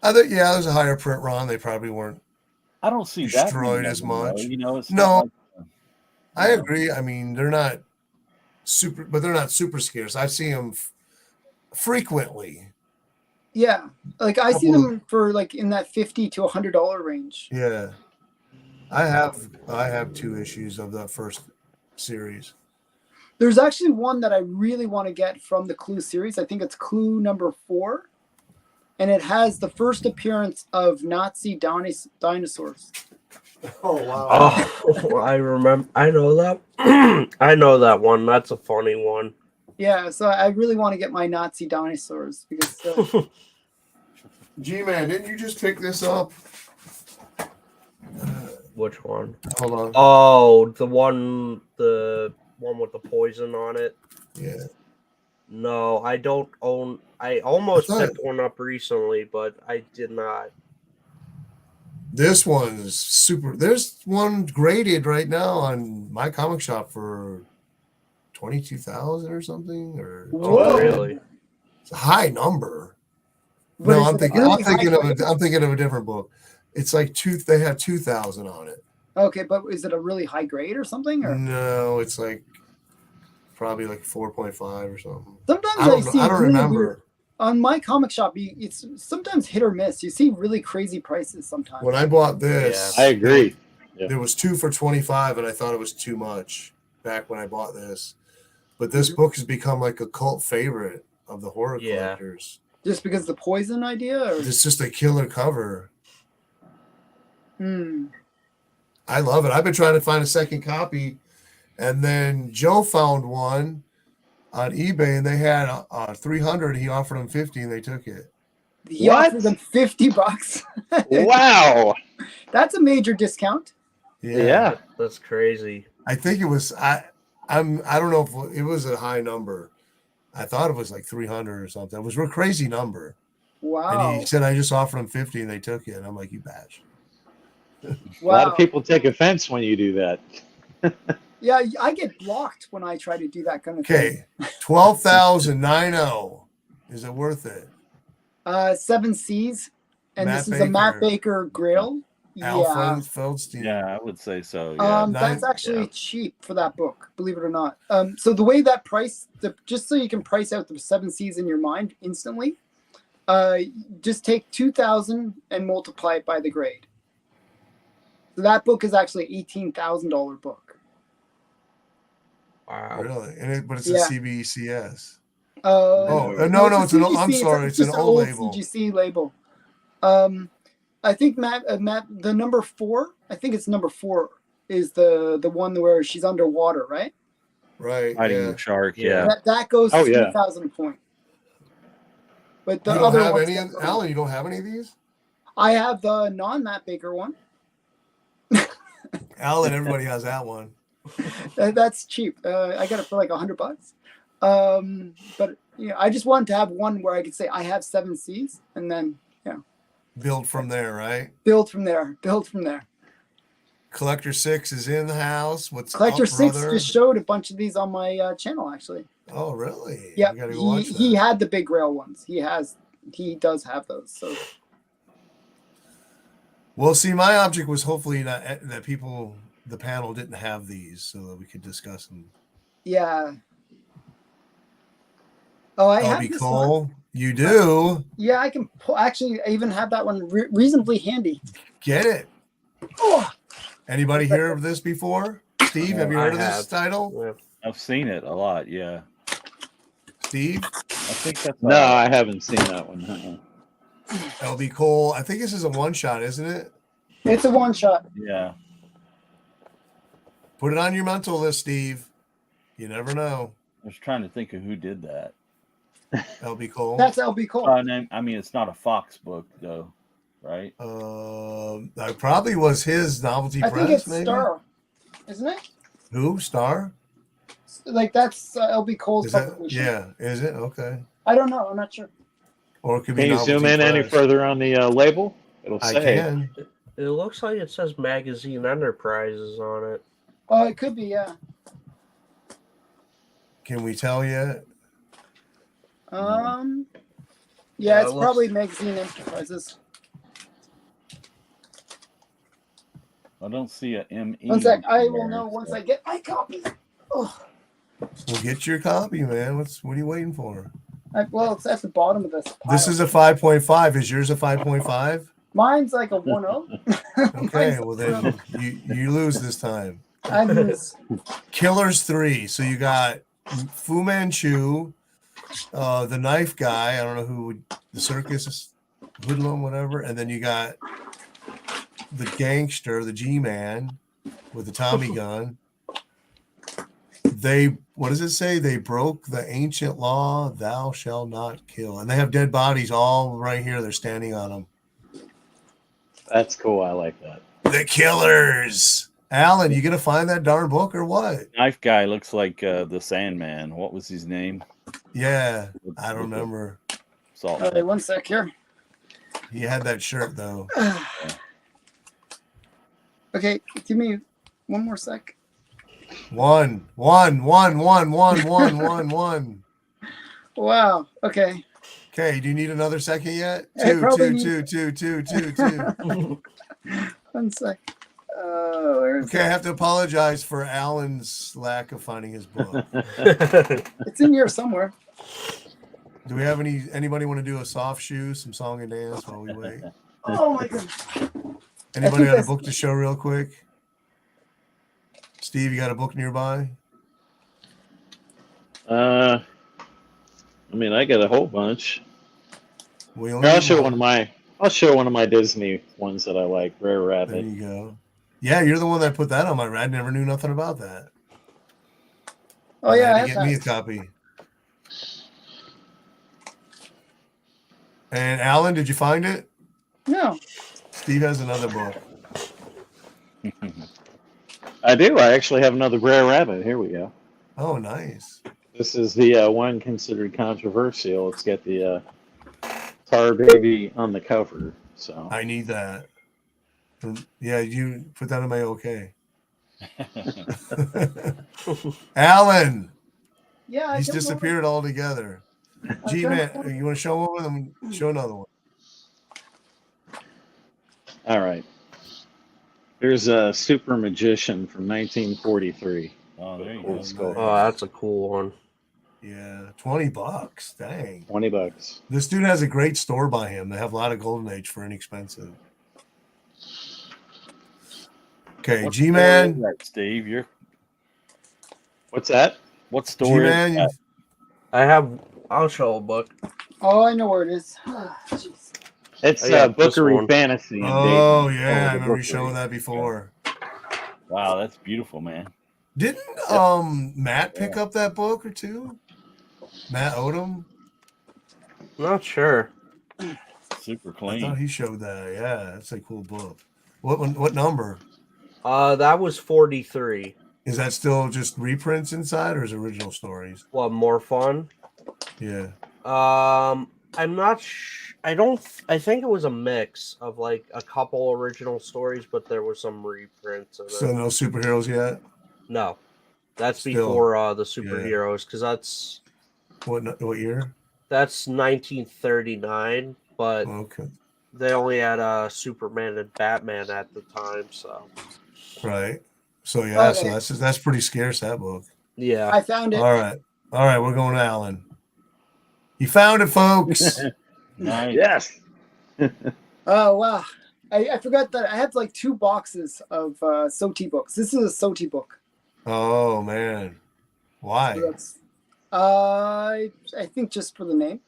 There's a higher print run. They probably weren't. I don't see that Destroyed many of as them, though. much. You know, it's No. not like, I agree. I mean, they're not super, but they're not super scarce. I see them frequently. Yeah, like I see Couple them for like in that $50 to $100 range. Yeah, I have 2 issues of the first series. There's actually one that I really want to get from the Clue series. I think it's Clue number 4, and it has the first appearance of Nazi dinosaurs. Oh wow! Oh, I remember. I know that. I know that one. That's a funny one. Yeah, so I really want to get my Nazi dinosaurs because G-Man, didn't you just pick this up? Which one? Hold on. Oh, the one with the poison on it. Yeah. No, I don't own. I almost I thought- picked one up recently, but I did not. This one's super. There's one graded right now on my comic shop for 22,000 or something. Or Oh, Whoa. really? it's a high number. But No, is I'm it thinking. really I'm thinking high of. grade? I'm thinking of a different book. It's like They have 2,000 on it. Okay, but is it a really high grade or something? Or No, it's like probably like 4.5 or something. sometimes I don't know. see I don't really remember. weird. On my comic shop, it's sometimes hit or miss. You see really crazy prices sometimes. When I bought this, I agree. There was 2 for 25, and I thought it was too much back when I bought this. But this book has become like a cult favorite of the horror collectors. Just because the poison idea? Or? It's just a killer cover. Hmm. I love it. I've been trying to find a second copy, and then Joe found one on eBay, and they had 300. He offered them 50, and they took it. He offered them $50. Wow. That's a major discount. Yeah. That's crazy. I think it was. I don't know if it was a high number. I thought it was like 300 or something. It was a crazy number. Wow. And he said, I just offered him 50 and they took it. And I'm like, you bash. A lot of people take offense when you do that. Yeah, I get blocked when I try to do that kind of Okay. 12,090. Is it worth it? thing. 7 C's. And Matt this is a Matt Baker. Baker Grail. Alfred Feldstein. Yeah, I would say so. Yeah. That's actually cheap for that book, believe it or not. So the way that just so you can price out the 7 C's in your mind instantly, just take 2,000 and multiply it by the grade. So that book is actually $18,000 book. Wow. Really? But it's Yeah. a CBCS. No, it's an. I'm sorry, it's an just old label. CGC label. I think Matt, the number 4. I think it's number 4 is the one where she's underwater, right? Right. Fighting Yeah. the shark. Yeah. Yeah. That goes Oh, yeah. 3,000 a point. But the You don't other have ones any, get- Alan? You don't have any of these? I have the non-Matt Baker one. Alan, everybody has that one. That's cheap. I got it for like $100. But I just wanted to have one where I could say I have 7 C's, and then Build from there, right? build from there. Build from there. Collector 6 is in the house. What's Collector up, 6 brother? just showed a bunch of these on my channel, actually. Oh, really? Yeah, We gotta go watch he that. had the big rail ones. He does have those. So Well, see, my object was hopefully that the panel didn't have these, so that we could discuss them. yeah. Oh, I That'll have be this cool. one. You do. Yeah, I can actually. I even have that one reasonably handy. Get it. Oh, Anybody hear of this before? Steve, have you I heard of have. this title? Yeah. I've seen it a lot. Yeah. Steve? think that's No, I haven't seen that one. LB Cole. I think this is a one shot, isn't it? It's a one shot. Yeah. Put it on your mental list, Steve. You never know. I was trying to think of who did that. LB Cole. That's LB Cole. I mean, it's not a Fox book though, right? That probably was his novelty I press. think it's maybe? Star, isn't it? Who? Star? Like that's LB Cole's Is that? publication. Yeah. Is it? Okay. I don't know. I'm not sure. Or it could be. Can you zoom Novelty in any Press. further on the label? It'll I say. can. It looks like it says Magazine Enterprises on it. Oh, it could be. Yeah. Can we tell yet? Yeah, Yeah, it's it probably Magazine Enterprises. I don't see a ME. One sec. I will there, know once so- I get my copy. Oh, Well, get your copy, man. What are you waiting for? well, it's at the bottom of this. Pile. This is a 5.5. Is yours a 5.5? Mine's like a 1.0. Okay, well then you lose this time. I lose. Killers 3. So you got Fu Manchu, the knife guy. I don't know who the circus hoodlum, whatever, and then you got the gangster, the G-man with the Tommy gun. What does it say? They broke the ancient law, thou shalt not kill. And they have dead bodies all right here. They're standing on them. That's cool. I like that. The Killers. Alan, you gonna find that darn book or what? Knife guy looks like the Sandman. What was his name? Yeah, I don't remember. Salt. All right, one sec here. He had that shirt though. Okay, give me one more sec. One. Wow. Okay. Okay, do you need another second yet? I probably Two. One sec. Where is Okay, I have to apologize for Alan's lack of finding his book. it? It's in here somewhere. Do we have anybody want to do a soft shoe, some song and dance while we wait? Oh my goodness. Anybody got a that's- book to show real quick? Steve, you got a book nearby? I mean, I got a whole bunch. We Here, only I'll need show one. I'll show one of my Disney ones that I like. Rare There Rabbit. you go. Yeah, you're the one that put that on my rad. Never knew nothing about that. Oh yeah, I I had have to get me a that. copy. And Alan, did you find it? No. Steve has another book. I do. I actually have another Rare Rabbit. Here we go. Oh, nice. This is the one considered controversial. It's got the tar baby on the cover. So I need that. Yeah, you put that in my okay. Alan, Yeah, I he's don't know. disappeared altogether. G man, you want to show one? Then show another one. all right. Here's a Super Magician from 1943. Oh, there you Old go. school. Oh, that's a cool one. Yeah, $20. Dang. $20. This dude has a great store by him. They have a lot of Golden Age for inexpensive. Okay, What G man. story is that, Steve, What's that? what G story? man, is I'll show a book. Oh, I know where it is. Jeez. It's I got this Bookery one. Fantasy. in oh Dayton. yeah, I the remember you book showing release. that before. that? Wow, that's beautiful, man. Didn't Matt pick up that book or two? Matt Odom? Not sure. Super I thought clean. he showed that. Yeah, that's a cool book. What number? That was 43. Is that still just reprints inside or is it original stories? What, more fun? Yeah. I'm not. I don't. I think it was a mix of like a couple original stories, but there were some reprints. Of So it. no superheroes yet? No, that's Still, before the superheroes because What year? that's 1939. But Okay. they only had Superman and Batman at the time, so Right. So yeah, Okay. so that's pretty scarce, that book. yeah. I found it. All right. We're going to Alan. You found it, folks. Nice. Yes. Oh wow. I forgot that I have like 2 boxes of Soti books. This is a Soti book. Oh man. Why? So that's I think just for the name.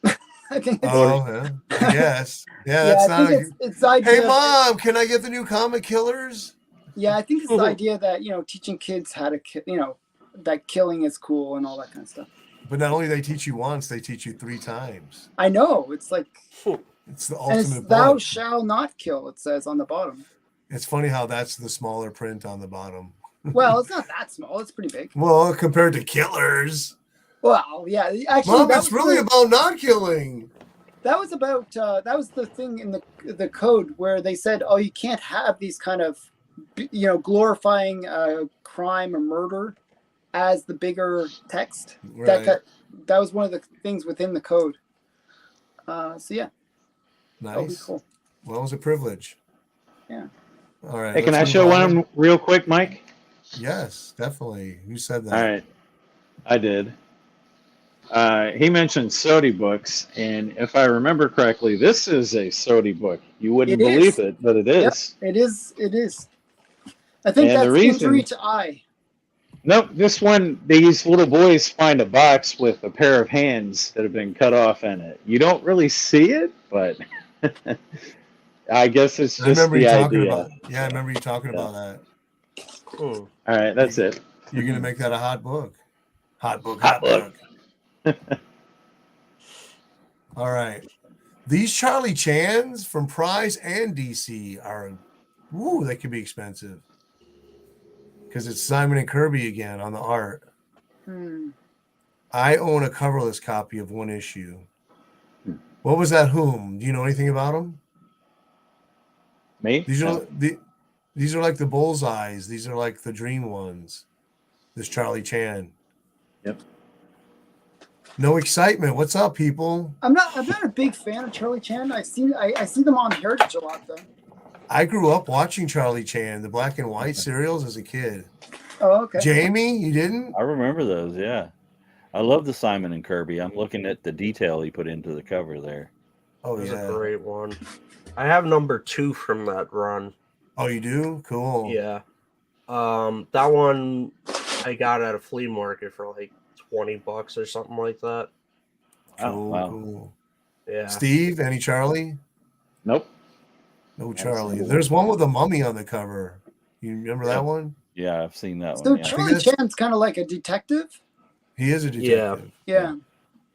I think it's, Oh, yeah. I guess. Yeah, yeah, that's I not. think it's the idea. Hey, Mom, can I get the new Comic Killers? Yeah, I think it's the idea that teaching kids how to that killing is cool and all that kind of stuff. But not only they teach you once, they teach you 3 times. I know it's like, It's the and it's ultimate thou book. shall not kill. It says on the bottom. It's funny how that's the smaller print on the bottom. Well, it's not that small. It's pretty big. Well, compared to Killers. Well, yeah, actually, Mom, that it's was really about not killing. that was about that was the thing in the code where they said, oh, you can't have these kind of glorifying crime or murder as the bigger text. Right. That was one of the things within the code. So yeah, that'll be Nice. cool. Well, it was a privilege. Yeah. All right. Hey, can I let's show move on. one real quick, Mike? Yes, definitely. Who said that? All right, I did. He mentioned Sodi books, and if I remember correctly, this is a Sodi book. You wouldn't It believe is. it, but it is. Yep, it is. It is. I think And the that's reason- injury to eye. Nope, this one, these little boys find a box with a pair of hands that have been cut off in it. You don't really see it, but I guess it's I just remember the you talking idea. about. Yeah, I remember you talking Yeah. about that. All right, that's it. You're gonna make that a hot book. Hot book. Hot book. All right. These Charlie Chans from Prize and DC are, they could be expensive. Because it's Simon and Kirby again on the art. I own a coverless copy of one issue. What was that? Whom? Do you know anything about them? Me? These No. are these are like the bullseyes. These are like the dream ones. This Charlie Chan. Yep. No excitement. What's up, people? I'm not a big fan of Charlie Chan. I see them on Heritage a lot though. I grew up watching Charlie Chan, the black and white serials as a kid. Oh, okay. Jamie, you didn't? I remember those. Yeah, I love the Simon and Kirby. I'm looking at the detail he put into the cover there. Oh, It was yeah. a great one. I have number 2 from that run. Oh, you do? Cool. Yeah. That one I got at a flea market for like $20 or something like that. Cool, wow. cool. Yeah. Steve, any Charlie? Nope. No That's Charlie. cool. There's one with a mummy on the cover. You remember that one? Yeah, I've seen that So one. Yeah. Charlie Chan's kind of like a detective. He is a detective. Yeah.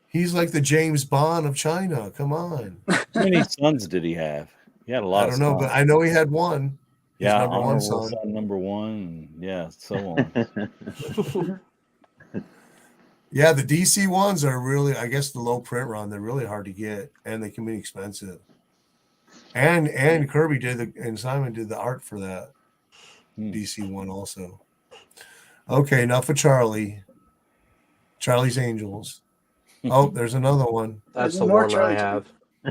He's like the James Bond of China. Come on. How many sons did he have? He had a lot. I don't know, but I know he had one. He's yeah, number one honorable son. son number 1. Yeah, so on. Yeah, the DC ones are really, I guess the low print run, they're really hard to get and they can be expensive. And Kirby and Simon did the art for that DC one also. Okay, enough of Charlie. Charlie's Angels. Oh, there's another one. That's There's the more one I Charlie have.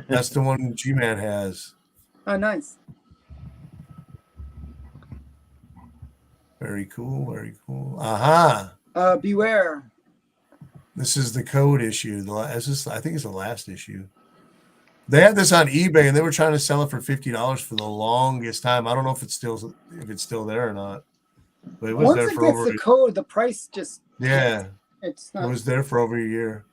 That's the one G-Man has. Oh, nice. Very cool, very cool. Aha. Beware. This is the code issue. I think it's the last issue. They had this on eBay and they were trying to sell it for $50 for the longest time. I don't know if it's still there or not. But it was Once there it for gets over the code, the price just it's it not. was there for over a year.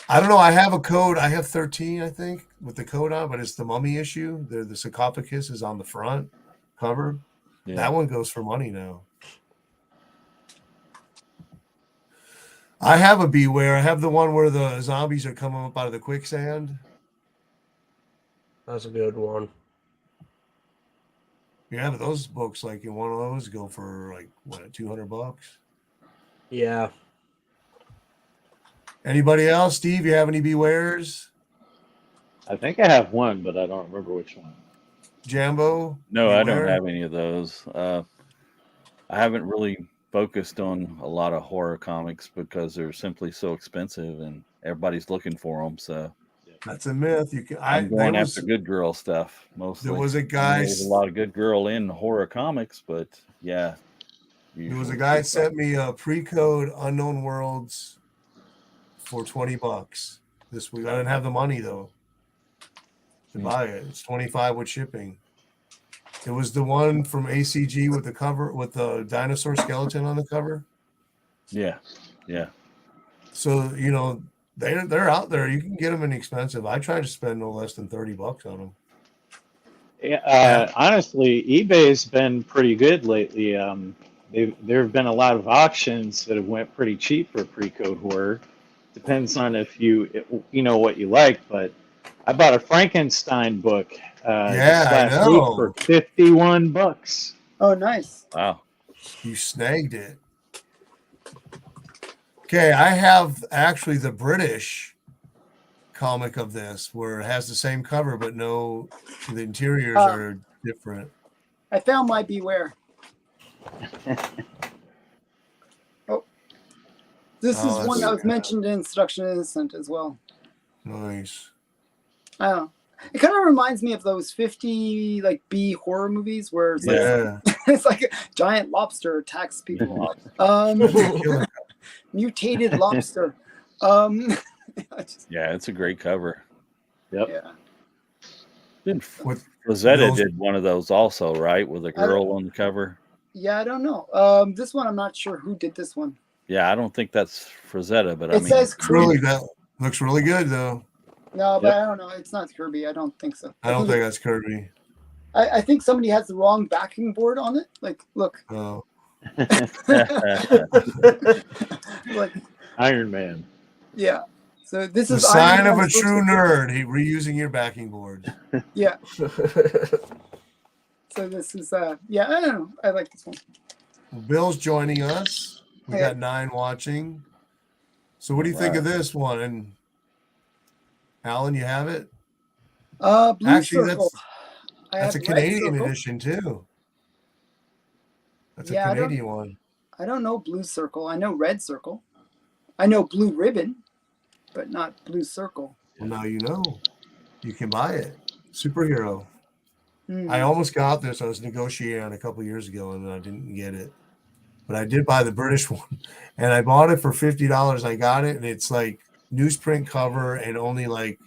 I don't know. I have a code. I have 13, I think, with the code on, but it's the mummy issue. The sarcophagus is on the front cover. Yeah. That one goes for money now. I have a Beware. I have the one where the zombies are coming up out of the quicksand. That's a good one. Yeah, but those books, like in one of those, go for like what, $200? Yeah. Anybody else? Steve, you have any Bewares? I think I have one, but I don't remember which one. Jambo? No, I don't Beware? have any of those. I haven't really focused on a lot of horror comics because they're simply so expensive and everybody's looking for them. So That's a myth. You can. I'm going after good girl stuff mostly. There was a I know guy. There's a lot of good girl in horror comics, but yeah. There was a guy sent me a pre-code Unknown Worlds for $20 this week. I didn't have the money though to buy it. It's $25 with shipping. It was the one from ACG with the cover with the dinosaur skeleton on the cover. Yeah, yeah. So they're out there. You can get them inexpensive. I try to spend no less than $30 on them. Honestly, eBay's been pretty good lately. There have been a lot of auctions that have went pretty cheap for pre-code horror. Depends on if you know what you like, but I bought a Frankenstein book this I last week know. for $51. Oh, nice. Wow. You snagged it. Okay, I have actually the British comic of this where it has the same cover, but the interiors are different. I found my Beware. Oh, this is that's one that was good. mentioned in Seduction Innocent as well. Nice. I don't know. It kind of reminds me of those 50 like B horror movies where it's like Yeah. it's like a giant lobster attacks people. Mutated lobster. Yeah, it's a great cover. Yep. Yeah. Didn't With Rosetta those- did one of those also, right? With a girl on the cover. Yeah, I don't know. This one I'm not sure who did this one. Yeah, I don't think that's Rosetta, but I It mean, says It's really Kirby. that looks really good though. No, but Yep. I don't know. It's not Kirby. I don't think so. I don't think that's Kirby. I think somebody has the wrong backing board on it. Like, look. Oh. Like, Iron Man. yeah. So this The is sign Iron of a Man's true book. nerd. He reusing your backing board. Yeah. So this is yeah, I don't know. I like this one. Bill's joining us. We Yeah. got 9 watching. So what do you think of this one? And Alan, you have it? Blue Actually, Circle. that's a Red Canadian Circle. edition too. That's Yeah, a Canadian one. I don't know Blue Circle. I know Red Circle. I know Blue Ribbon, but not Blue Circle. Well, now you know. You can buy it. Superhero. Hmm. I almost got this. I was negotiating on a couple years ago and I didn't get it. But I did buy the British one. And I bought it for $50. I got it and it's like newsprint cover and only like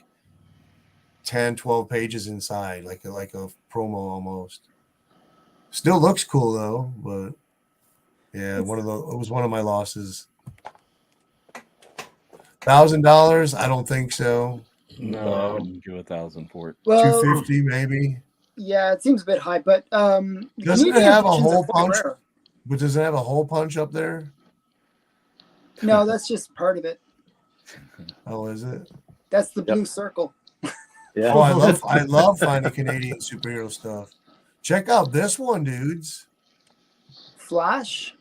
10, 12 pages inside, like a promo almost. Still looks cool though, but yeah, it was one of my losses. $1,000? I don't think so. no, I wouldn't give 1,000 for it. Well, $250 maybe. yeah, it seems a bit high, but Doesn't it Canadian have a editions are hole quite punch? rare. But does it have a hole punch up there? No, that's just part of it. Oh, is it? That's the Yep. Blue Circle. Yeah. Oh, I love finding Canadian superhero stuff. Check out this one, dudes. Flash,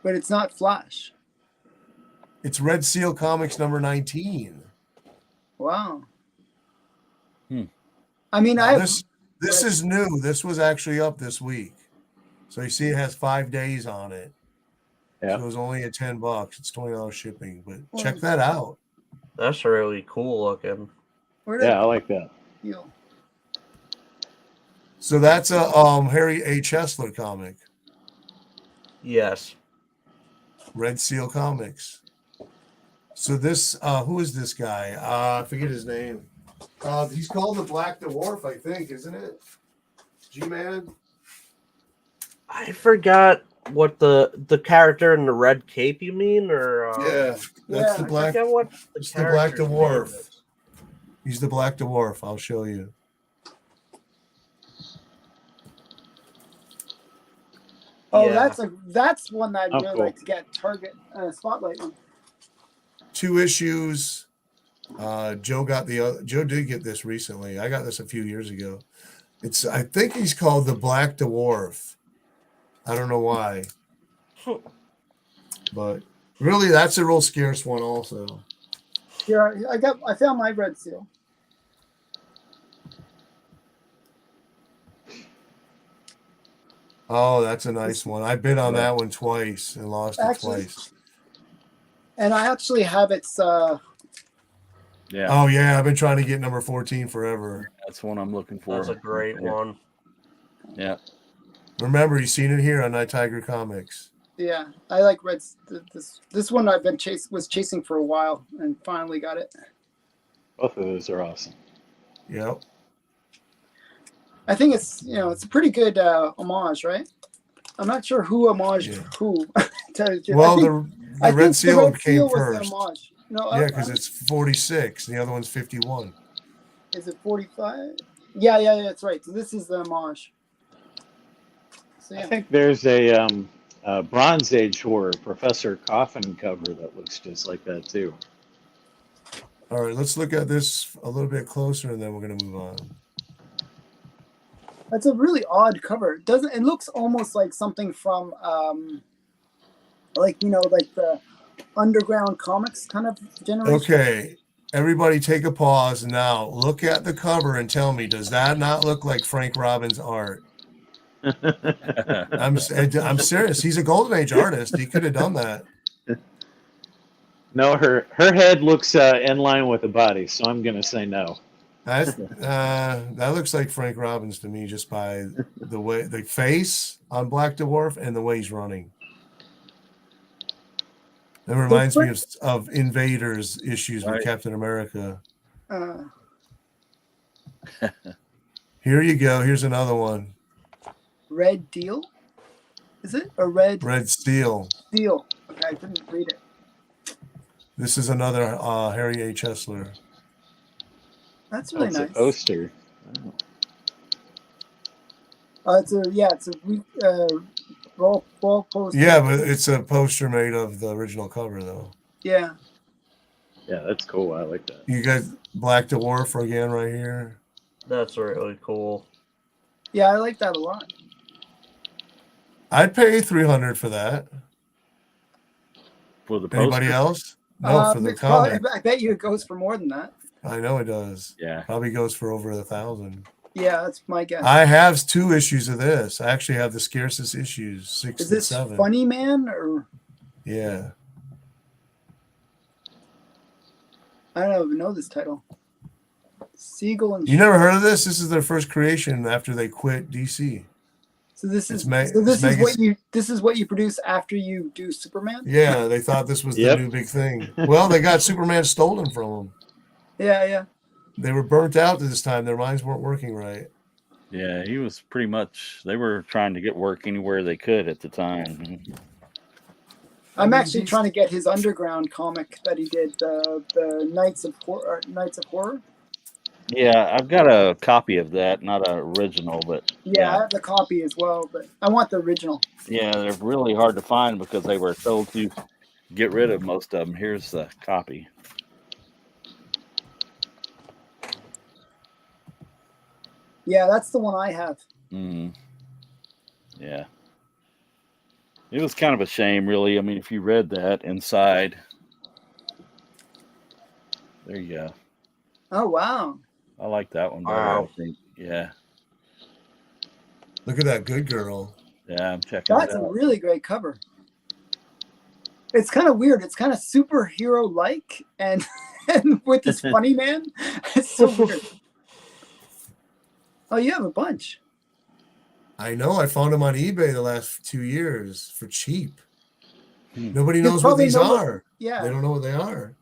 but it's not Flash. It's Red Seal Comics number 19. Wow. Hmm. I mean, Now, I this is new. This was actually up this week. So you see it has 5 days on it. Yeah. So it was only at $10. It's $20 shipping, but check that out. That's really cool looking. where did Yeah, I like that. you know, So that's a Harry A. Chesler comic. Yes. Red Seal Comics. So this who is this guy? I forget his name. He's called the Black Dwarf, I think, isn't it? G-Man? I forgot what the character in the red cape you mean, or Yeah, that's Yeah, the I Black. forget what It's the Black character's name Dwarf. is. He's the Black Dwarf. I'll show you. oh, Yeah. that's one that I'd Oh, really cool. like to get Target spotlight on. 2 issues. Joe did get this recently. I got this a few years ago. I think he's called the Black Dwarf. I don't know why. But really that's a real scarce one also. Here, I found my Red Seal. Oh, that's a nice one. I bid on that one twice and lost it Actually, twice. And I actually have its Yeah, Oh yeah, I've been trying to get number 14 forever. that's one I'm looking for. That's a great one. Yeah. Remember, you've seen it here on Night Tiger Comics. yeah, I like this one I've been chasing for a while and finally got it. Both of those are awesome. Yep. I think it's it's a pretty good homage, right? I'm not sure who homaged Yeah. who. To tell you the truth. Well, I think The red think seal the red came seal was the first. homage. No, Yeah, because it's 46. And the other one's 51. is it 45? Yeah, that's right. So this is the homage. So I yeah. think there's a Bronze Age horror Professor Coffin cover that looks just like that too. All right, let's look at this a little bit closer, and then we're going to move on. That's a really odd cover. It looks almost like something from like the underground comics kind of generation. Okay, everybody take a pause and now look at the cover and tell me, does that not look like Frank Robbins' art? I'm serious. He's a Golden Age artist. He could have done that. No, her head looks in line with the body, so I'm gonna say no. That looks like Frank Robbins to me, just by the way the face on Black Dwarf and the way he's running. It reminds me of Invaders issues with Captain America. Here you go. Here's another one. Red Deal? Is it a red? Red Steel. Steel. Okay, I didn't read it. This is another Harry H. Hessler. That's really nice. A poster. It's a roll poster. Yeah, but it's a poster made of the original cover, though. Yeah. Yeah, that's cool. I like that. You got Black Dwarf again right here. That's really cool. Yeah, I like that a lot. I'd pay $300 for that. For the poster? Anybody else? No, for the comic. I bet you it goes for more than that. I know it does. Yeah. Probably goes for over 1,000. Yeah, that's my guess. I have 2 issues of this. I actually have the scarcest issues, 6 Is and this 7. Funny Man or? Yeah. I don't even know this title. Siegel and. You never heard of this? This is their first creation after they quit DC. So this is what you produce after you do Superman? Yeah, they thought this was the new big thing. Well, they got Superman stolen from them. Yeah. They were burnt out this time. Their minds weren't working right. Yeah, he was pretty much. They were trying to get work anywhere they could at the time. I'm actually trying to get his underground comic that he did, the Knights of Horror. Yeah, I've got a copy of that, not an original, but yeah, I have the copy as well, but I want the original. Yeah, they're really hard to find because they were told to get rid of most of them. Here's the copy. Yeah, that's the one I have. Yeah. It was kind of a shame, really. I mean, if you read that inside. There you go. Oh, wow. I like that one better, I think. Yeah. Look at that good girl. Yeah, I'm checking That's a really great cover. It's kind of weird. It's kind of superhero-like, and with this funny man, it's so weird. Oh, you have a bunch. I know. I found them on eBay the last 2 years for cheap. Nobody knows what these are. Yeah. They don't know what they are.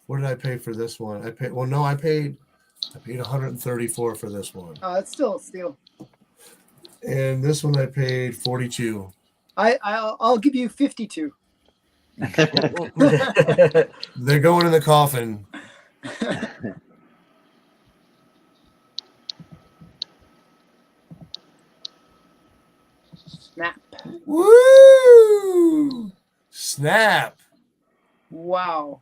What did I pay for this one? I paid $134 for this one. It's still a steal. And this one I paid $42. I'll give you 52. They're going in the coffin. Snap. Woo! Snap. Wow.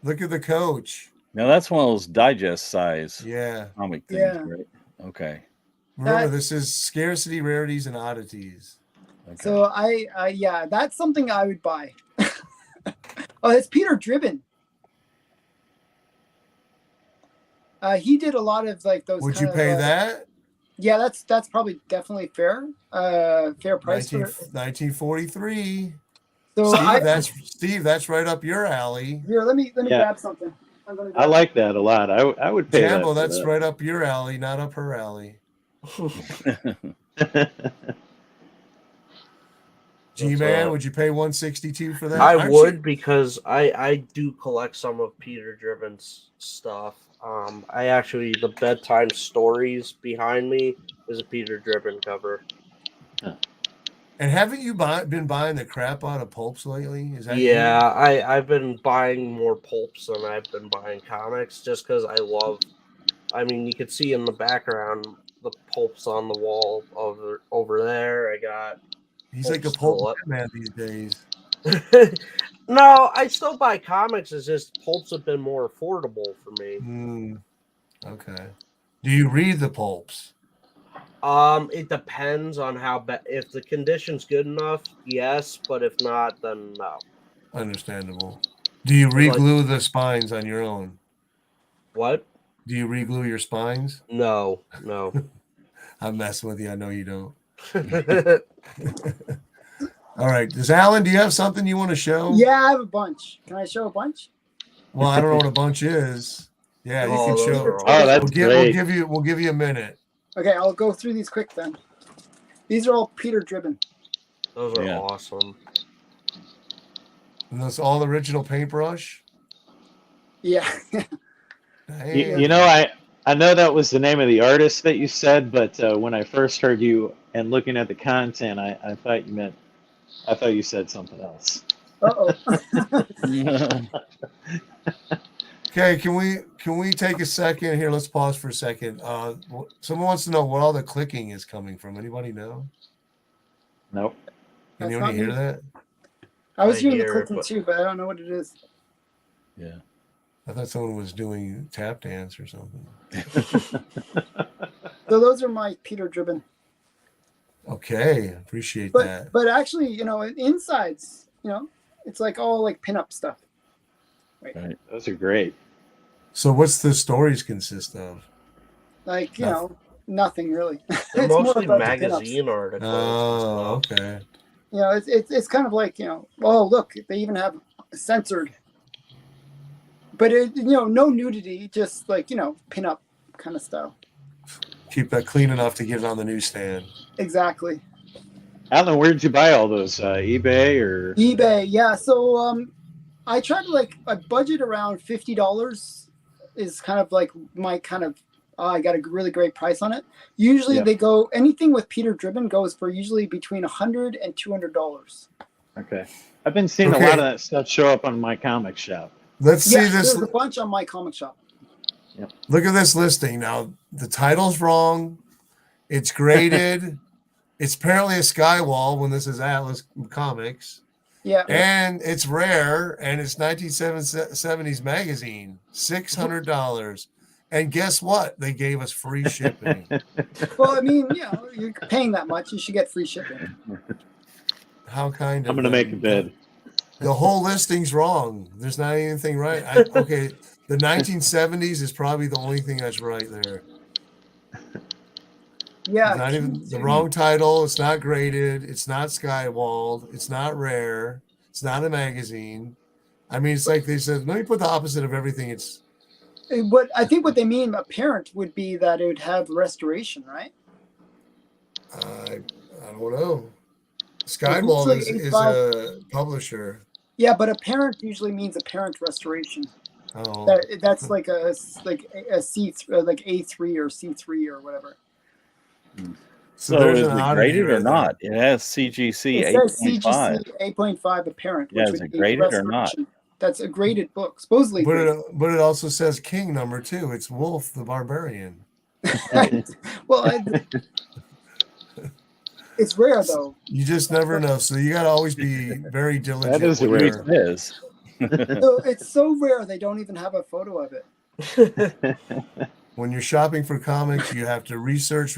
Look at the coach. Now that's one of those digest size comic things, right? Okay. Remember, this is Scarcity, Rarities, and Oddities. Okay. So yeah, that's something I would buy. Oh, it's Peter Driven. He did a lot of like those. Would you pay that? Yeah, that's probably definitely fair. Fair price. 1943. So Steve, that's right up your alley. Here, let me grab something. I like that a lot. I would pay Jambo, that. That's right up your alley, not up her alley. G-Man, would you pay $162 for that? I would because I do collect some of Peter Driven's stuff. I actually, the bedtime stories behind me is a Peter Driven cover. And haven't you been buying the crap out of pulps lately? Is that Yeah, I've been buying more pulps than I've been buying comics, just because I love. I mean, you could see in the background the pulps on the wall over there. I got. He's like a Pulps pulp man these days. No, I still buy comics. It's just pulps have been more affordable for me. Okay. Do you read the pulps? It depends on how if the condition's good enough, yes, but if not, then no. Understandable. Do you re-glue the spines on your own? What? Do you re-glue your spines? No. I'm messing with you. I know you don't. All right. Do you have something you want to show? Yeah, I have a bunch. Can I show a bunch? Well, I don't know what a bunch is. Yeah, you can show. Oh, that's great. We'll give you a minute. Okay, I'll go through these quick then. These are all Peter Driven. Those are awesome. And that's all original paintbrush? Yeah. You know, I know that was the name of the artist that you said, but when I first heard you and looking at the content, I thought you said something else. Uh-oh. Okay, can we take a second here? Let's pause for a second. Someone wants to know where all the clicking is coming from. Anybody know? Nope. Can you hear that? I was hearing the clicking too, but I don't know what it is. Yeah. I thought someone was doing tap dance or something. So those are my Peter Driven. Okay, appreciate that. But actually, you know, insides, you know, it's like all like pinup stuff. Right. Those are great. So what's the stories consist of? Like, you know, nothing really. They're It's mostly more about magazine articles. Oh, okay. You know, it's kind of like, you know, oh, look, they even have censored. But, you know, no nudity, just like, you know, pinup kind of style. Keep that clean enough to get it on the newsstand. Exactly. Alan, where did you buy all those? eBay or? eBay, yeah. So I try to I budget around $50 is kind of like my kind of, I got a really great price on it. Usually they go, anything with Peter Driven goes for usually between $100 and $200. Okay. I've been seeing a lot of that stuff show up on my comic shop. Let's see this. There's a bunch on my comic shop. Yep. Look at this listing. Now, the title's wrong. It's graded. It's apparently a skywall when this is Atlas Comics. Yeah. And it's rare, and it's 1970s magazine, $600. And guess what? They gave us free shipping. Well, I mean, you know, you're paying that much, you should get free shipping. How kind of I'm going to make a bid. The whole listing's wrong. There's not anything right. Okay, the 1970s is probably the only thing that's right there. Yeah. It's not even the wrong title. It's not graded. It's not skywalled. It's not rare. It's not a magazine. I mean, it's like they said, let me put the opposite of everything. It's what I think what they mean apparent would be that it would have restoration, right? I don't know. Skywall is a publisher. Yeah, but apparent usually means apparent restoration. Oh, that's like a C, like A3 or C3 or whatever. So is it graded or not? It has CGC 8.5. 8.5 apparent. Yeah, is it graded or not? That's a graded book, supposedly. But it also says King number 2. It's Wolf the Barbarian. Well, it's rare though. You just never know. So you got to always be very diligent. That is rare. It is. So it's so rare they don't even have a photo of it. When you're shopping for comics, you have to research.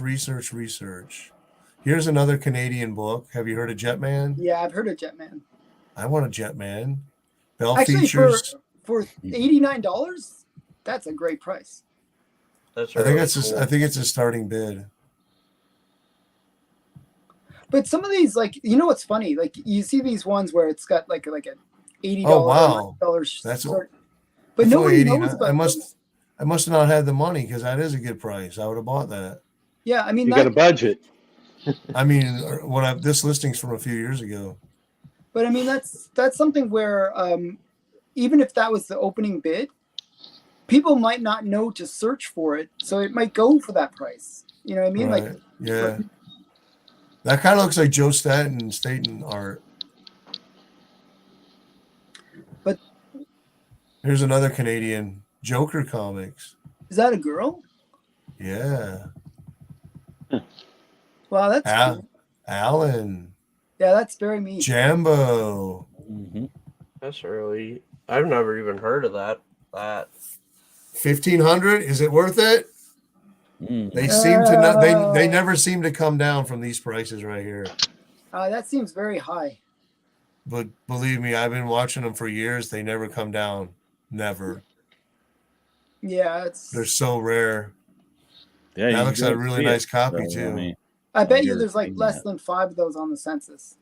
Here's another Canadian book. Have you heard of Jetman? Yeah, I've heard of Jetman. I want a Jetman. Bell Actually, features. for $89, that's a great price. That's I think it's a starting bid. But some of these, like, you know what's funny? Like, you see these ones where it's got like an $80. Oh wow, that's but nobody knows about. I must have not had the money because that is a good price. I would have bought that. Yeah, I mean, you got a budget. I mean, this listing's from a few years ago. But I mean, that's something where even if that was the opening bid, people might not know to search for it, so it might go for that price. You know what I mean? Right. Like, yeah. That kind of looks like Joe Staten art. But here's another Canadian Joker comics. is that a girl? Yeah. Wow, that's cool. Alan. Yeah, that's very neat. Jambo. Mm-hmm. That's really. I've never even heard of that. 1,500. Is it worth it? They seem to not. They never seem to come down from these prices right here. That seems very high. But believe me, I've been watching them for years. They never come down. Never. Yeah, they're so rare. Yeah, that looks like a really nice copy too. I bet you there's like less than 5 of those on the census.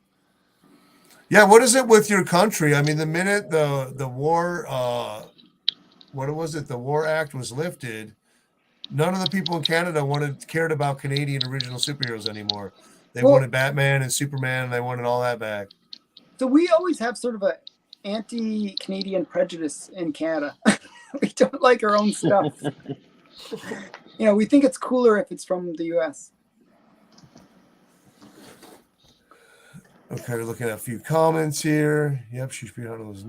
Yeah, what is it with your country? I mean, the minute the war, what was it? The War Act was lifted. None of the people in Canada cared about Canadian original superheroes anymore. They wanted Batman and Superman, and they wanted all that back. So we always have sort of a anti-Canadian prejudice in Canada. We don't like our own stuff. You know, we think it's cooler if it's from the U.S. Okay, we're looking at a few comments here. Yep, she's behind those.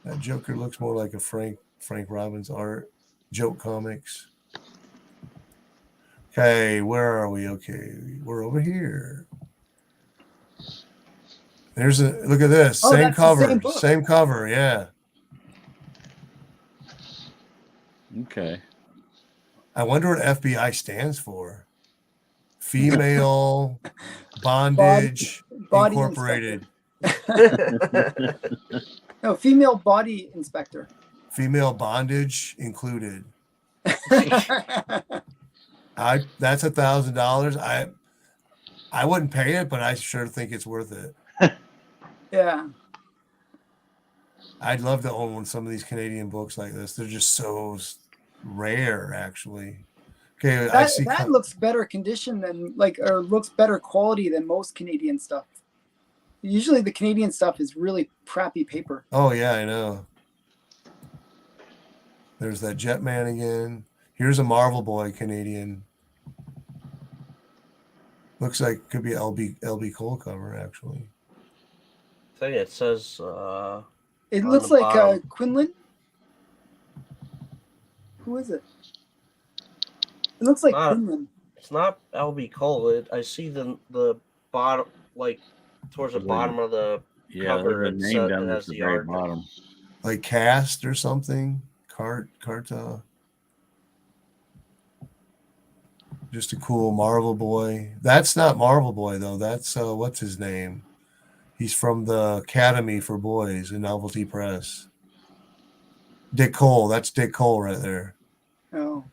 That Joker looks more like a Frank Robbins art. Joke comics. Okay, where are we? Okay, we're over here. There's a look at this. Same cover. Same cover, yeah. Okay. I wonder what FBI stands for. Female Bondage Body Incorporated. No, female body inspector. Female bondage included. That's $1,000. I wouldn't pay it, but I sure think it's worth it. Yeah. I'd love to own some of these Canadian books like this. They're just so rare, actually. Okay, that looks better condition than or looks better quality than most Canadian stuff. Usually the Canadian stuff is really crappy paper. Oh yeah, I know. There's that Jetman again. Here's a Marvel Boy Canadian. Looks like could be LB Cole cover actually. I think it says. It looks like Quinlan. Who is it? It looks like Quinlan. It's not LB Cole. I see the bottom, towards the bottom of the cover. There's a name down at the very bottom. Like Cast or something. Carta. Just a cool Marvel Boy. That's not Marvel Boy though. That's what's his name? He's from the Academy for Boys in Novelty Press. Dick Cole. That's Dick Cole right there. Oh.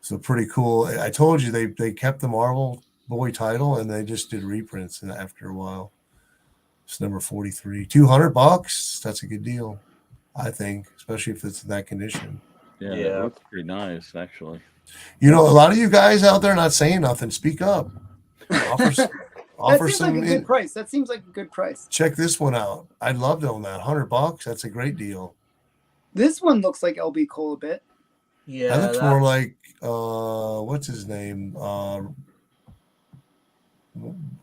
So pretty cool. I told you they kept the Marvel Boy title and they just did reprints after a while. It's number 43. $200. That's a good deal, I think, especially if it's in that condition. Yeah, it looks pretty nice, actually. You know, a lot of you guys out there not saying nothing. Speak up. Offer that seems like a good price. That seems like a good price. Check this one out. I'd love to own that. $100. That's a great deal. This one looks like LB Cole a bit. Yeah, that looks more like what's his name?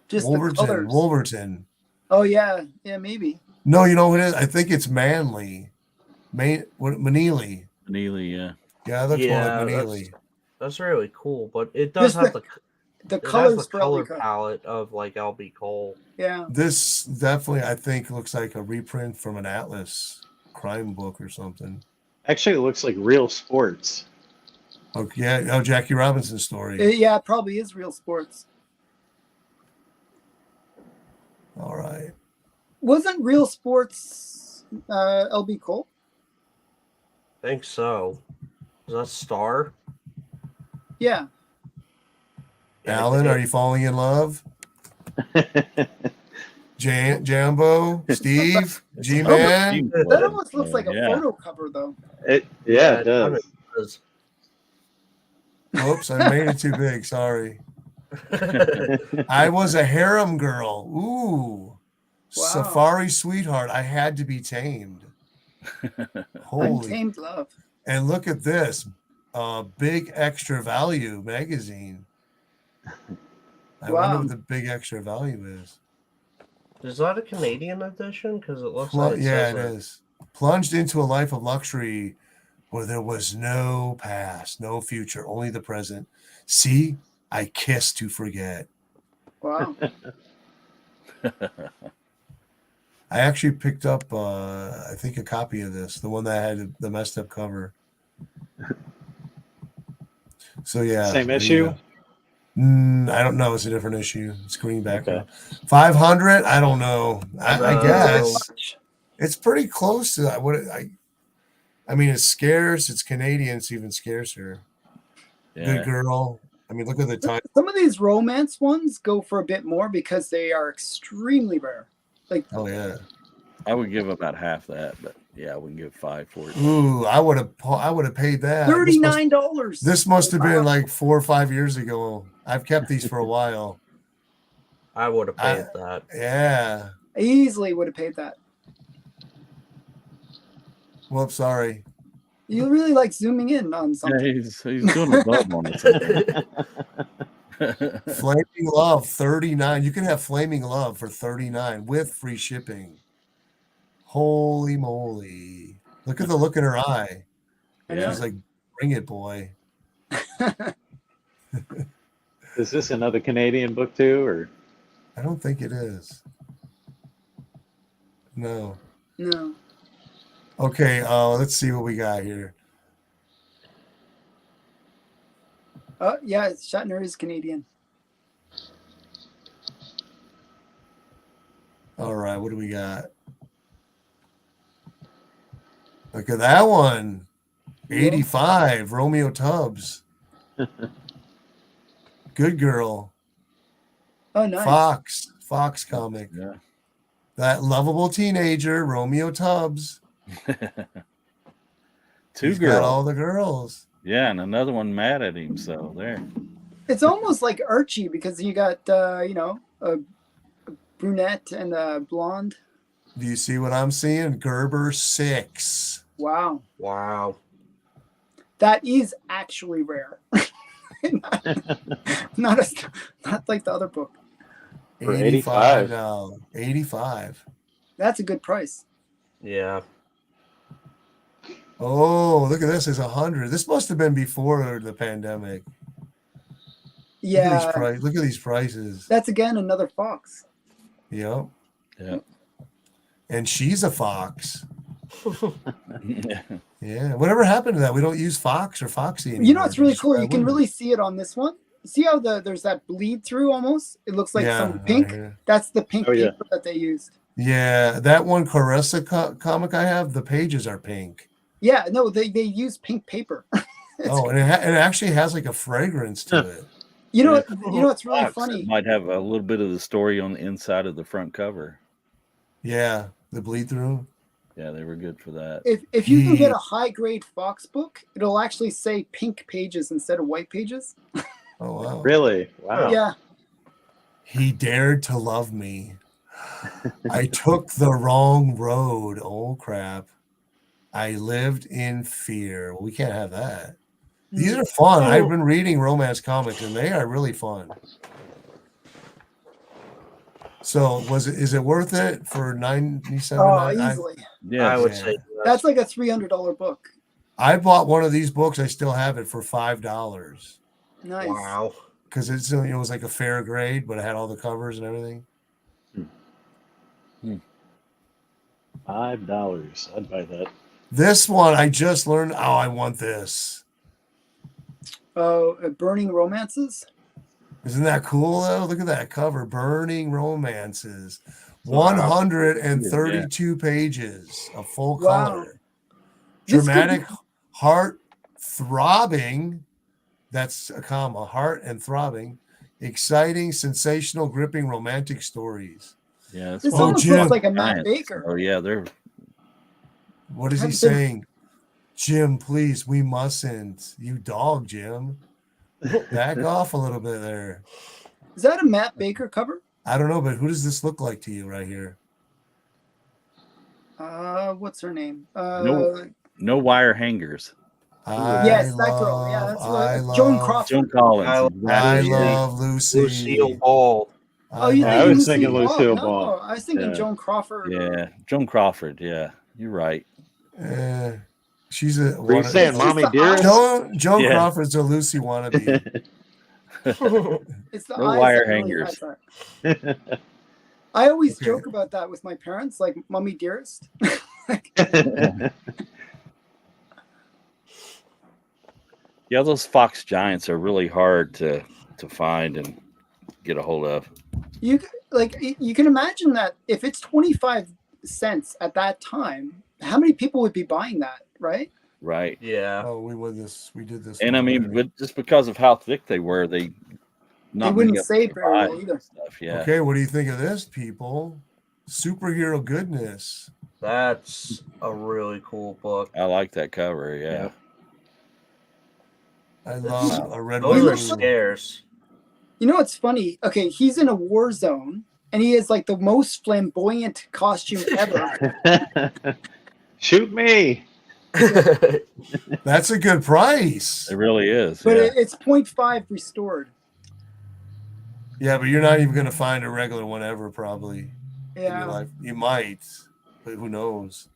Just Wolverton. Oh yeah, maybe. No, you know what it is? I think it's Manley. Manili. Manili, yeah. Yeah, that looks more like Manili. That's really cool, but it does have the colors color palette of LB Cole. Yeah. This definitely, I think, looks like a reprint from an Atlas crime book or something. Actually, it looks like Real Sports. Okay, yeah. Oh, Jackie Robinson's story. Yeah, it probably is Real Sports. All right. Wasn't Real Sports LB Cole? I think so. Is that Star? Yeah. Alan, are you falling in love? Jambo, Steve, G-Man. That almost looks like a photo cover, though. It does. Oops, I made it too big. Sorry. I was a harem girl. Ooh. Wow. Safari sweetheart. I had to be tamed. Holy. Untamed love. And look at this. Big Extra Value magazine. I Wow. wonder what the big extra value is. Is that a Canadian edition? Because it looks like it Yeah, says it is. Plunged into a life of luxury where there was no past, no future, only the present. See, I kiss to forget. Wow. I actually picked up, I think, a copy of this, the one that had the messed up cover. So yeah, Same there you issue? go. I don't know. It's a different issue. It's green background. Okay. 500. I don't know. I No. guess it's pretty close to what I mean. It's scarce. It's Canadian. It's even scarcer. Yeah. Good girl. I mean, look at the title. Some of these romance ones go for a bit more because they are extremely rare. Like, Oh yeah. I would give about half that, but yeah, we can give 5 for it. Ooh, I would have paid that. $39. This must have been like 4 or 5 years ago. I've kept these for a while. I would have paid that. Yeah. I easily would have paid that. Whoops, sorry. You really like zooming in on Yeah, something. he's doing a bub on it. Flaming Love 39. You can have Flaming Love for 39 with free shipping. Holy moly. Look at the look in her eye. I know. She's like, bring it, boy. Is this another Canadian book too, or? I don't think it is. No. No. Okay, let's see what we got here. Oh, yeah, Shatner is Canadian. All right, what do we got? Look at that one. 85, Romeo Tubbs. Good girl. Oh, nice. Fox comic. Yeah. That lovable teenager, Romeo Tubbs. Two He's girls. got all the girls. Yeah, and another one mad at him. So there. It's almost like Archie because you got, a brunette and a blonde. Do you see what I'm seeing? Gerber 6. Wow. Wow. That is actually rare. not like the other book. For 85 now. 85. That's a good price. Yeah. Oh, look at this. It's 100. This must have been before the pandemic. Yeah. Look at these prices. That's again another Fox. Yep. Yeah. And she's a fox. Yeah. Whatever happened to that? We don't use Fox or Foxy anymore. You know what's really Just cool? try You can women. really see it on this one. See how there's that bleed through almost? It looks like some pink. yeah. That's the pink Oh, yeah. paper that they used. Yeah, that one Caressa comic I have, the pages are pink. Yeah, no, they use pink paper. And it actually has like a fragrance to it. You know what's really Fox, funny? it might have a little bit of the story on the inside of the front cover. Yeah, the bleed through. Yeah, they were good for that. If you can get a high grade Fox book, it'll actually say pink pages instead of white pages. Oh wow. Really? Wow. Yeah. He dared to love me. I took the wrong road. Oh crap. I lived in fear. Well, we can't have that. These are fun. I've been reading romance comics and they are really fun. So is it worth it for $97? Oh, easily. Yeah, I would yeah. say That's like a $300 book. I bought one of these books. I still have it for $5 Nice. wow. because it was like a fair grade, but it had all the covers and everything. $5. I'd buy that. This one I just learned. Oh, I want this. Oh, Burning Romances. Isn't that cool though? Look at that cover. Burning Romances. 132 pages of full Wow. color. This Dramatic, heart throbbing. That's a comma. Heart and throbbing. Exciting, sensational, gripping, romantic stories. Yeah, This Oh, almost Jim. looks like a Matt Baker. Oh yeah, they're What is he Haven't been- saying? Jim, please, we mustn't. You dog, Jim. Back off a little bit there. Is that a Matt Baker cover? I don't know, but who does this look like to you right here? What's her name? No wire hangers. Yes, that girl. Yeah, that's Joan Crawford. Joan Collins. I exactly. love Lucy. Lucille Ball. Oh, you I think was Lucille thinking Ball? Lucille No, Ball. I was thinking Yeah. Joan Crawford. Yeah, Joan Crawford. Yeah, you're right. She's a. Were you saying It's Mommy just the Dearest? Joan Yeah. Crawford's a Lucy wannabe. It's the No eyes wire that really hangers. has that. I always Okay. joke about that with my parents, like Mommy Dearest. Yeah, those fox giants are really hard to find and get a hold of. You can imagine that if it's 25 cents at that time, how many people would be buying that, right? Right. Yeah. Oh, we did this. And I one mean, already. but just because of how thick they were, they not wouldn't many of them save very well survived either. and stuff. Yeah. Okay, what do you think of this, people? Superhero goodness. That's a really cool book. I like that cover. Yeah. I love a red, Those white, are blue. scarce. You know what's funny? Okay, he's in a war zone and he has like the most flamboyant costume ever. Shoot me. That's a good price. It really is. But Yeah. it's 0.5 restored. Yeah, but you're not even going to find a regular one ever, probably. In your Yeah. life. You might, but who knows?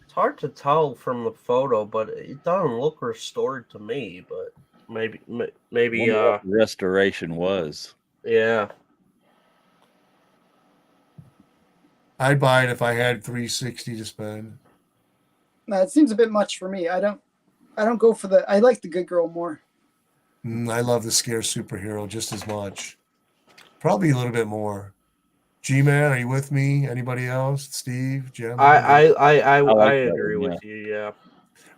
It's hard to tell from the photo, but it doesn't look restored to me. But maybe, Wonder what the restoration was. yeah. I'd buy it if I had $360 to spend. No, it seems a bit much for me. I don't go for I like the good girl more. I love the scarce superhero just as much. Probably a little bit more. G-Man, are you with me? Anybody else? Steve, Jim? I like that agree one, with you. Yeah.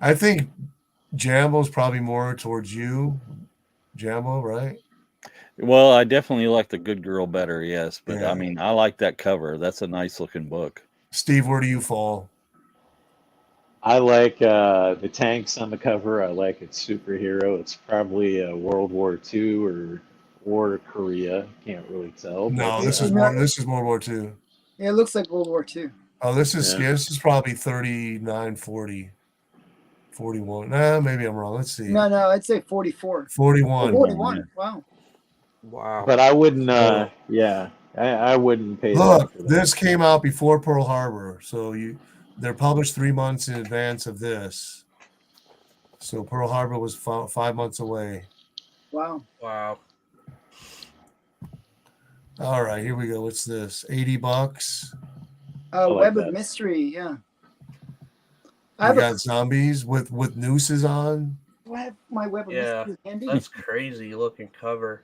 I think Jambo's probably more towards you. Jambo, right? Well, I definitely like the Good Girl better, yes. But Yeah. I mean, I like that cover. That's a nice looking book. Steve, where do you fall? I like the tanks on the cover. I like its superhero. It's probably World War II or War Korea. Can't really tell. No, but, this is more. This is World War II. Yeah, it looks like World War II. Oh, this is Yeah. scarce. This is probably 39, 40, 41. Nah, maybe I'm wrong. Let's see. No, I'd say 44. 41. 41. yeah. Wow. Wow. But I wouldn't. Oh. Yeah, I wouldn't pay. Look, that for that. this came out before Pearl Harbor, so they're published 3 months in advance of this. So Pearl Harbor was 5 months away. Wow. Wow. All right, here we go. What's this? $80. like Web of that. Mystery. Yeah. We I have, got zombies with nooses on. do I have my Web of Yeah, Mystery handy? That's crazy looking cover.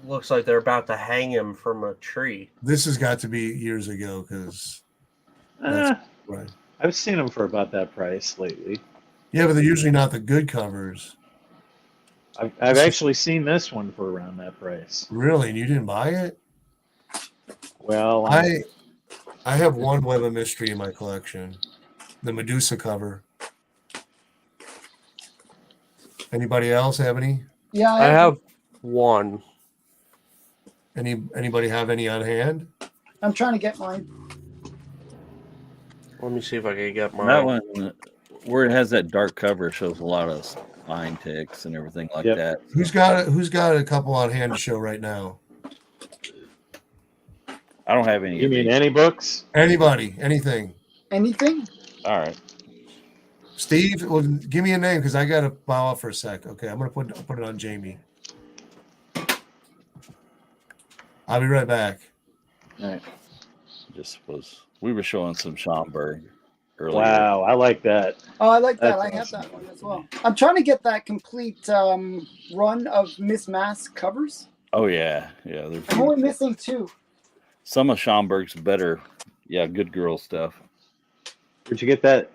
Looks like they're about to hang him from a tree. This has got to be years ago because Uh, right. I've seen them for about that price lately. Yeah, but they're usually not the good covers. I've actually seen this one for around that price. Really? And you didn't buy it? Well, I have one Web of Mystery in my collection. The Medusa cover. Anybody else have any? Yeah, I have one. Anybody have any on hand? I'm trying to get mine. Let me see if I can get mine. That one, where it has that dark cover, shows a lot of spine ticks and everything like Yep. that. Who's got a couple on hand to show right now? I don't have any. you of mean these. any books? Anybody? Anything? Anything? All right. Steve, well, give me a name because I gotta bow out for a sec. Okay, I'm gonna put it on Jamie. I'll be right back. All right. We were showing some Schomburg earlier. Wow, I like that. Oh, I like that. That's I have awesome. that one as well. I'm trying to get that complete run of Miss Mask covers. Oh yeah, they're I'm only beautiful. missing 2. Some of Schomburg's better. Yeah, good girl stuff. Where'd you get that?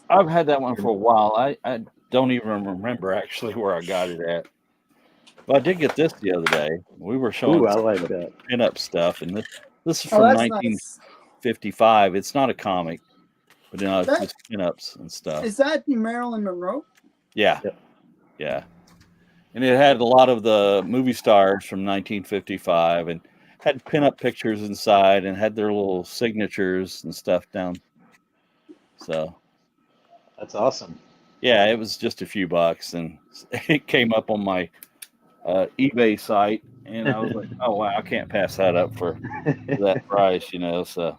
I've had that one for a while. I don't even remember actually where I got it at. But I did get this the other day. We were showing Ooh, I some like that. pinup stuff, and this is Oh, from that's 1955. nice. It's not a comic, but it's That- just pinups and stuff. Is that Marilyn Monroe? Yeah. Yep. Yeah. And it had a lot of the movie stars from 1955 and had pinup pictures inside and had their little signatures and stuff down. So That's awesome. Yeah, it was just a few bucks, and it came up on my eBay site, and I was like, "Oh wow, I can't pass that up for that price," you know. So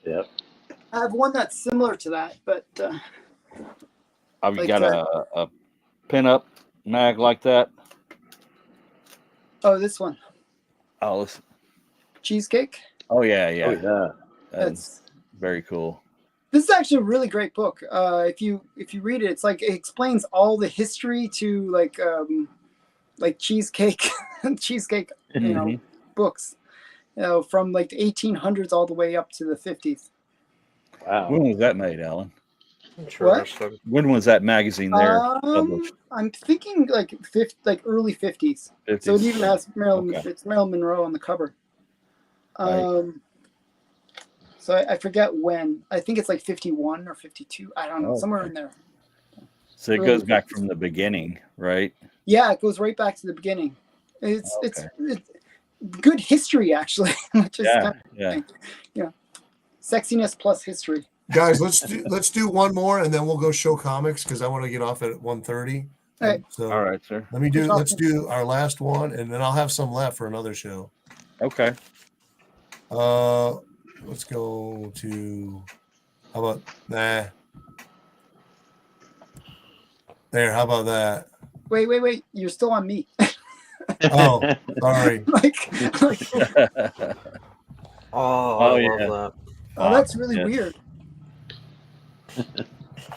Yep. I have one that's similar to that, but I've Like, got a pin-up mag like that. oh, this one, Oh, listen. Cheesecake. Oh yeah, Oh yeah. yeah. That's very cool. This is actually a really great book. If you read it, it's like it explains all the history to like cheesecake, cheesecake, Mhm. books, from like the 1800s all the way up to the 50s. Wow. When was that made, Alan? Interesting. When was that magazine there published? I'm thinking like early 50s. So it even has Marilyn. Okay. It's Marilyn Monroe on the cover. Right. So I forget when. I think it's like 51 or 52. I don't know, somewhere Okay. in there. So it Early goes back 50s. from the beginning, right? Yeah, it goes right back to the beginning. It's good history actually, which is kind of Yeah. sexiness plus history. Guys, let's do one more and then we'll go show comics because I want to get off at 1:30. All right. So All right, sir. let's do our last one and then I'll have some left for another show. Okay. Let's go to how about there, how about that? Wait. You're still on me. Oh, sorry. like Oh, Oh, I yeah. love oh, that's really Yes. weird.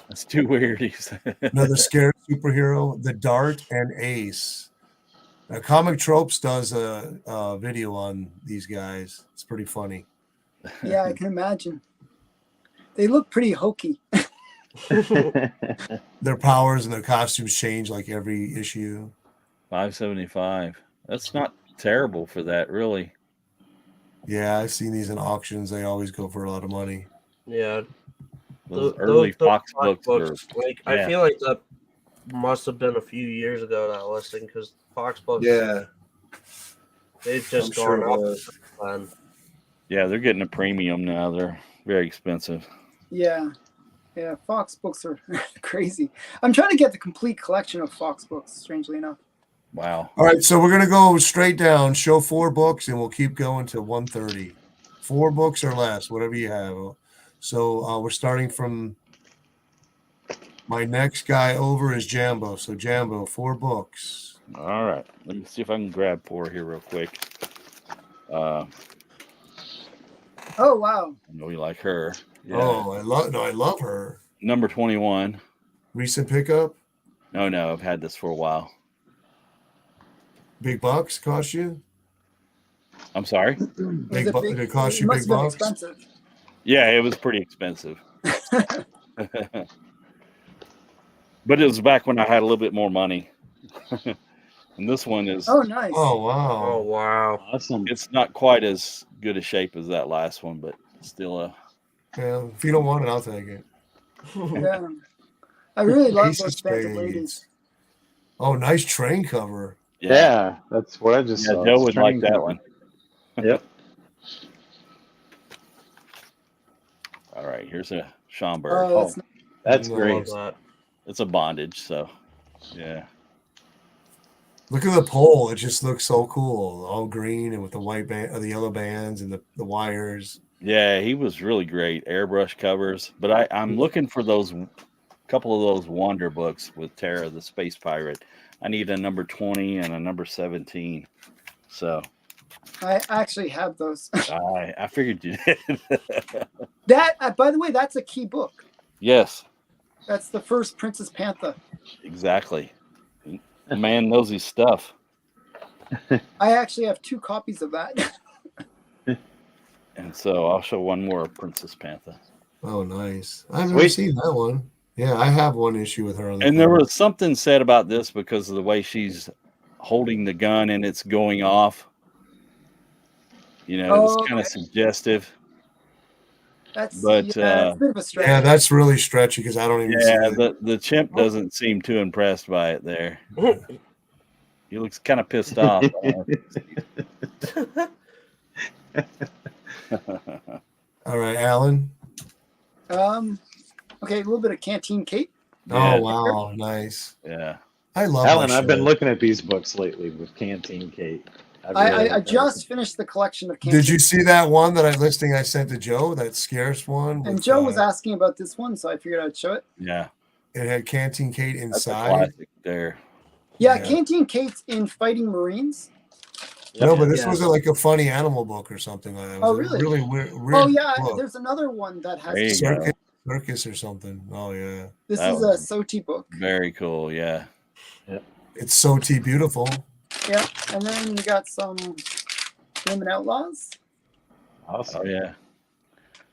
That's two weirdies. Another scared superhero, the Dart and Ace. Comic Tropes does a video on these guys. It's pretty funny. Yeah, I can imagine. They look pretty hokey. that. Their powers and their costumes change like every issue. $5.75. That's not terrible for that, really. Yeah, I've seen these in auctions. They always go for a lot of money. Yeah. Those early Fox books were. Like yeah. I feel like that must have been a few years ago, that listing, because Fox books, they've just I'm gone sure it up was. since then. Yeah, they're getting a premium now. They're very expensive. Yeah, Fox books are crazy. I'm trying to get the complete collection of Fox books, strangely enough. Wow. All right, so we're gonna go straight down, show 4 books, and we'll keep going to 1:30. 4 books or less, whatever you have. So we're starting from my next guy over is Jambo. So Jambo, 4 books. All right. Let me see if I can grab 4 here real quick. Oh wow! I know you like her. Yeah. Oh, I love her. Number 21. Recent pickup. No, I've had this for a while. Big bucks cost you? I'm sorry. Was it Did it cost it you must big have been bucks? expensive. Yeah, it was pretty expensive. But it was back when I had a little bit more money. And this one is, Oh nice. Oh Oh wow. wow. Awesome. it's not quite as good a shape as that last one, but still Yeah, if you don't want it, I'll take it. Yeah. I really love Ace of those Band of Ladies. Spades. Oh, nice train cover. Yeah, that's what I just Yeah, saw. Joe It's would like train that cover. one. Yep. All right, here's a Schomburg. Oh, that's That's No. great. Love that. It's a bondage, so yeah. Look at the pole. It just looks so cool. All green and with the white band, the yellow bands and the wires. Yeah, he was really great. Airbrush covers. But I'm looking for those couple of those Wander books with Tara the Space Pirate. I need a number 20 and a number 17. So I actually have those. I figured you did. That, by the way, that's a key book. Yes, That's the first Princess Panther. exactly. The man knows his stuff. I actually have 2 copies of that. And so I'll show one more Princess Panther. Oh, nice. I've never seen that one. Yeah, I have one issue with her on the And there cover. was something said about this because of the way she's holding the gun and it's going off. You know, it's kind of suggestive. That's But, it's a bit of a stretch. Yeah, that's really stretchy because I don't even see Yeah, it. the chimp doesn't seem too impressed by it there. He looks kind of pissed off. All right, Alan. Okay, little bit of Canteen Kate. Yeah. Oh wow, nice. Yeah. I love Alan, my I've been show. looking at these books lately with Canteen Kate. I just finished the collection of Canteen. Did you see that one that I sent to Joe? That scarce one. And with, Joe was asking about this one, so I figured I'd show it. Yeah. It had Canteen Kate That's a inside. classic there. Yeah, Yeah. Canteen Kate's in Fighting Marines. No, but this Yeah. was like a funny animal book or something like that. It was Oh, a really? really weird Oh yeah, book. there's another one that has. There you go. Circus or something. Oh yeah. This That is a was- Soti book. Very cool. Yeah. It's so beautiful. Yeah, and then you got some Women Outlaws. Awesome. Oh yeah.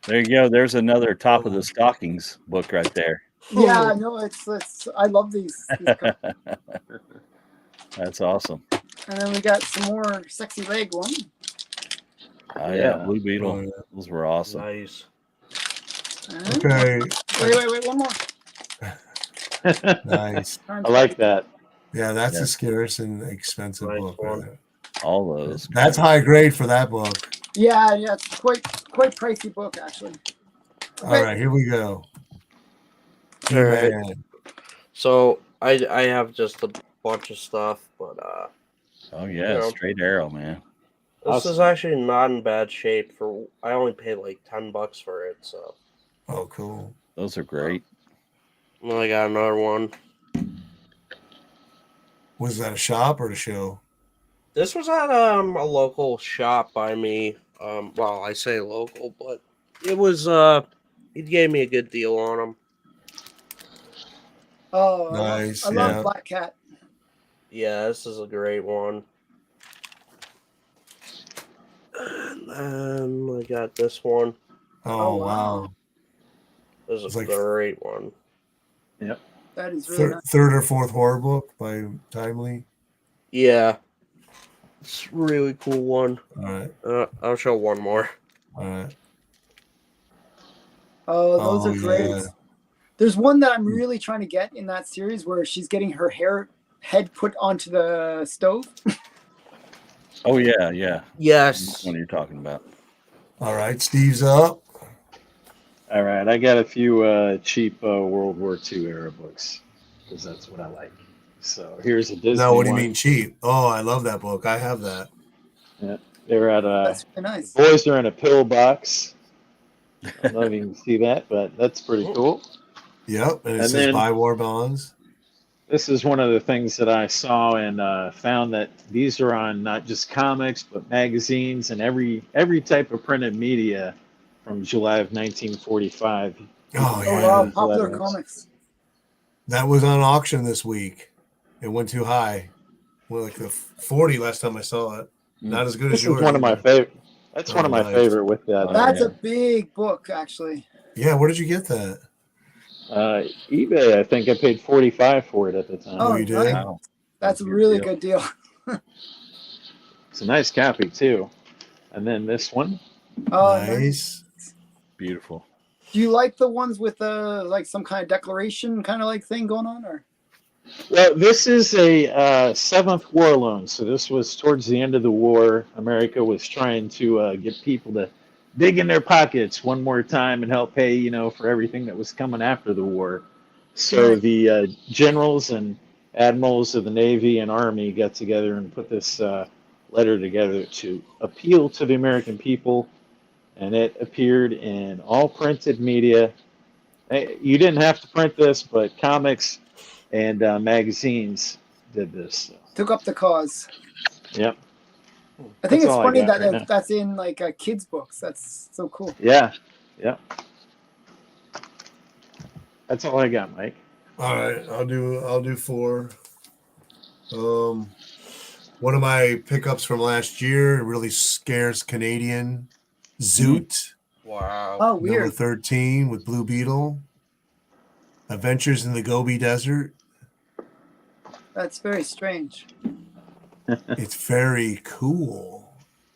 There you go. There's another top of the stockings book right there. Yeah, no, it's I love these covers. That's awesome. And then we got some more Sexy Leg one. Oh yeah, Yeah. Blue Beetle. Oh, yeah. Those were awesome. Nice. And Okay. wait, one more. Nice. I like that. Yeah, that's Yeah. a scarce and expensive Nice book. one. Right there. All those. That's high grade for that book. Yeah, it's quite pricey book actually. All right, here we go. All right. Man. So I have just a bunch of stuff, but Oh yeah, Yeah. straight arrow, man. this is actually not in bad shape. For I only paid like $10 for it, so Oh, cool. Those are great. and then I got another one. Was that a shop or a show? This was at a local shop by me. Well, I say local, but it was he gave me a good deal on them. Oh, Nice, I love yeah. Black Cat. Yeah, this is a great one. And then I got this one. Oh, wow. wow. This is It's a like- great one. That is really nice. Third or fourth horror book by Timely. Yeah, it's a really cool one. All right. I'll show one more. All right. Oh, those Oh, are great. yeah. There's one that I'm really trying to get in that series where she's getting her head put onto the stove. Oh yeah, yeah. Which Yes. one you're talking about? All right. Steve's up. All right, I got a few cheap World War II era books because that's what I like. So here's a Disney. No, what do you one. mean cheap? Oh, I love that book. I have that. They're at That's really nice. boys are in a pill box. I don't know if you can see that, but that's pretty cool. Yep. And it And says then- buy war bonds. This is one of the things that I saw and found that these are on not just comics but magazines and every type of printed media from July of 1945. Oh, Oh yeah. wow, these popular letters. comics. That was on auction this week. It went too high. Well, like the 40 last time I saw it. Not as good This as is yours. one of my either. favorite. That's one of my nice. favorite with that. That's yeah. a big book, actually. Yeah, where did you get that? eBay. I think I paid $45 for it at the time. Oh, you did? nice. Wow. That's a Good really deal. good deal. It's a nice copy too. And then this one. Oh, nice. Nice. Beautiful. Do you like the ones with like some kind of declaration kind of like thing going on, or? Well, this is a seventh war loan. So this was towards the end of the war. America was trying to get people to dig in their pockets one more time and help pay, for everything that was coming after the war. So Right. the generals and admirals of the Navy and Army got together and put this letter together to appeal to the American people, and it appeared in all printed media. You didn't have to print this, but comics and magazines did this. Took up the cause. Yep. I think That's it's all I funny got that right now. that's in like kids' books. That's so cool. Yeah. Yep. That's all I got, Mike. All right, I'll do 4. One of my pickups from last year, a really scarce Canadian, Zoot, Wow. Oh, number weird. 13 with Blue Beetle. Adventures in the Gobi Desert. That's very strange. It's very cool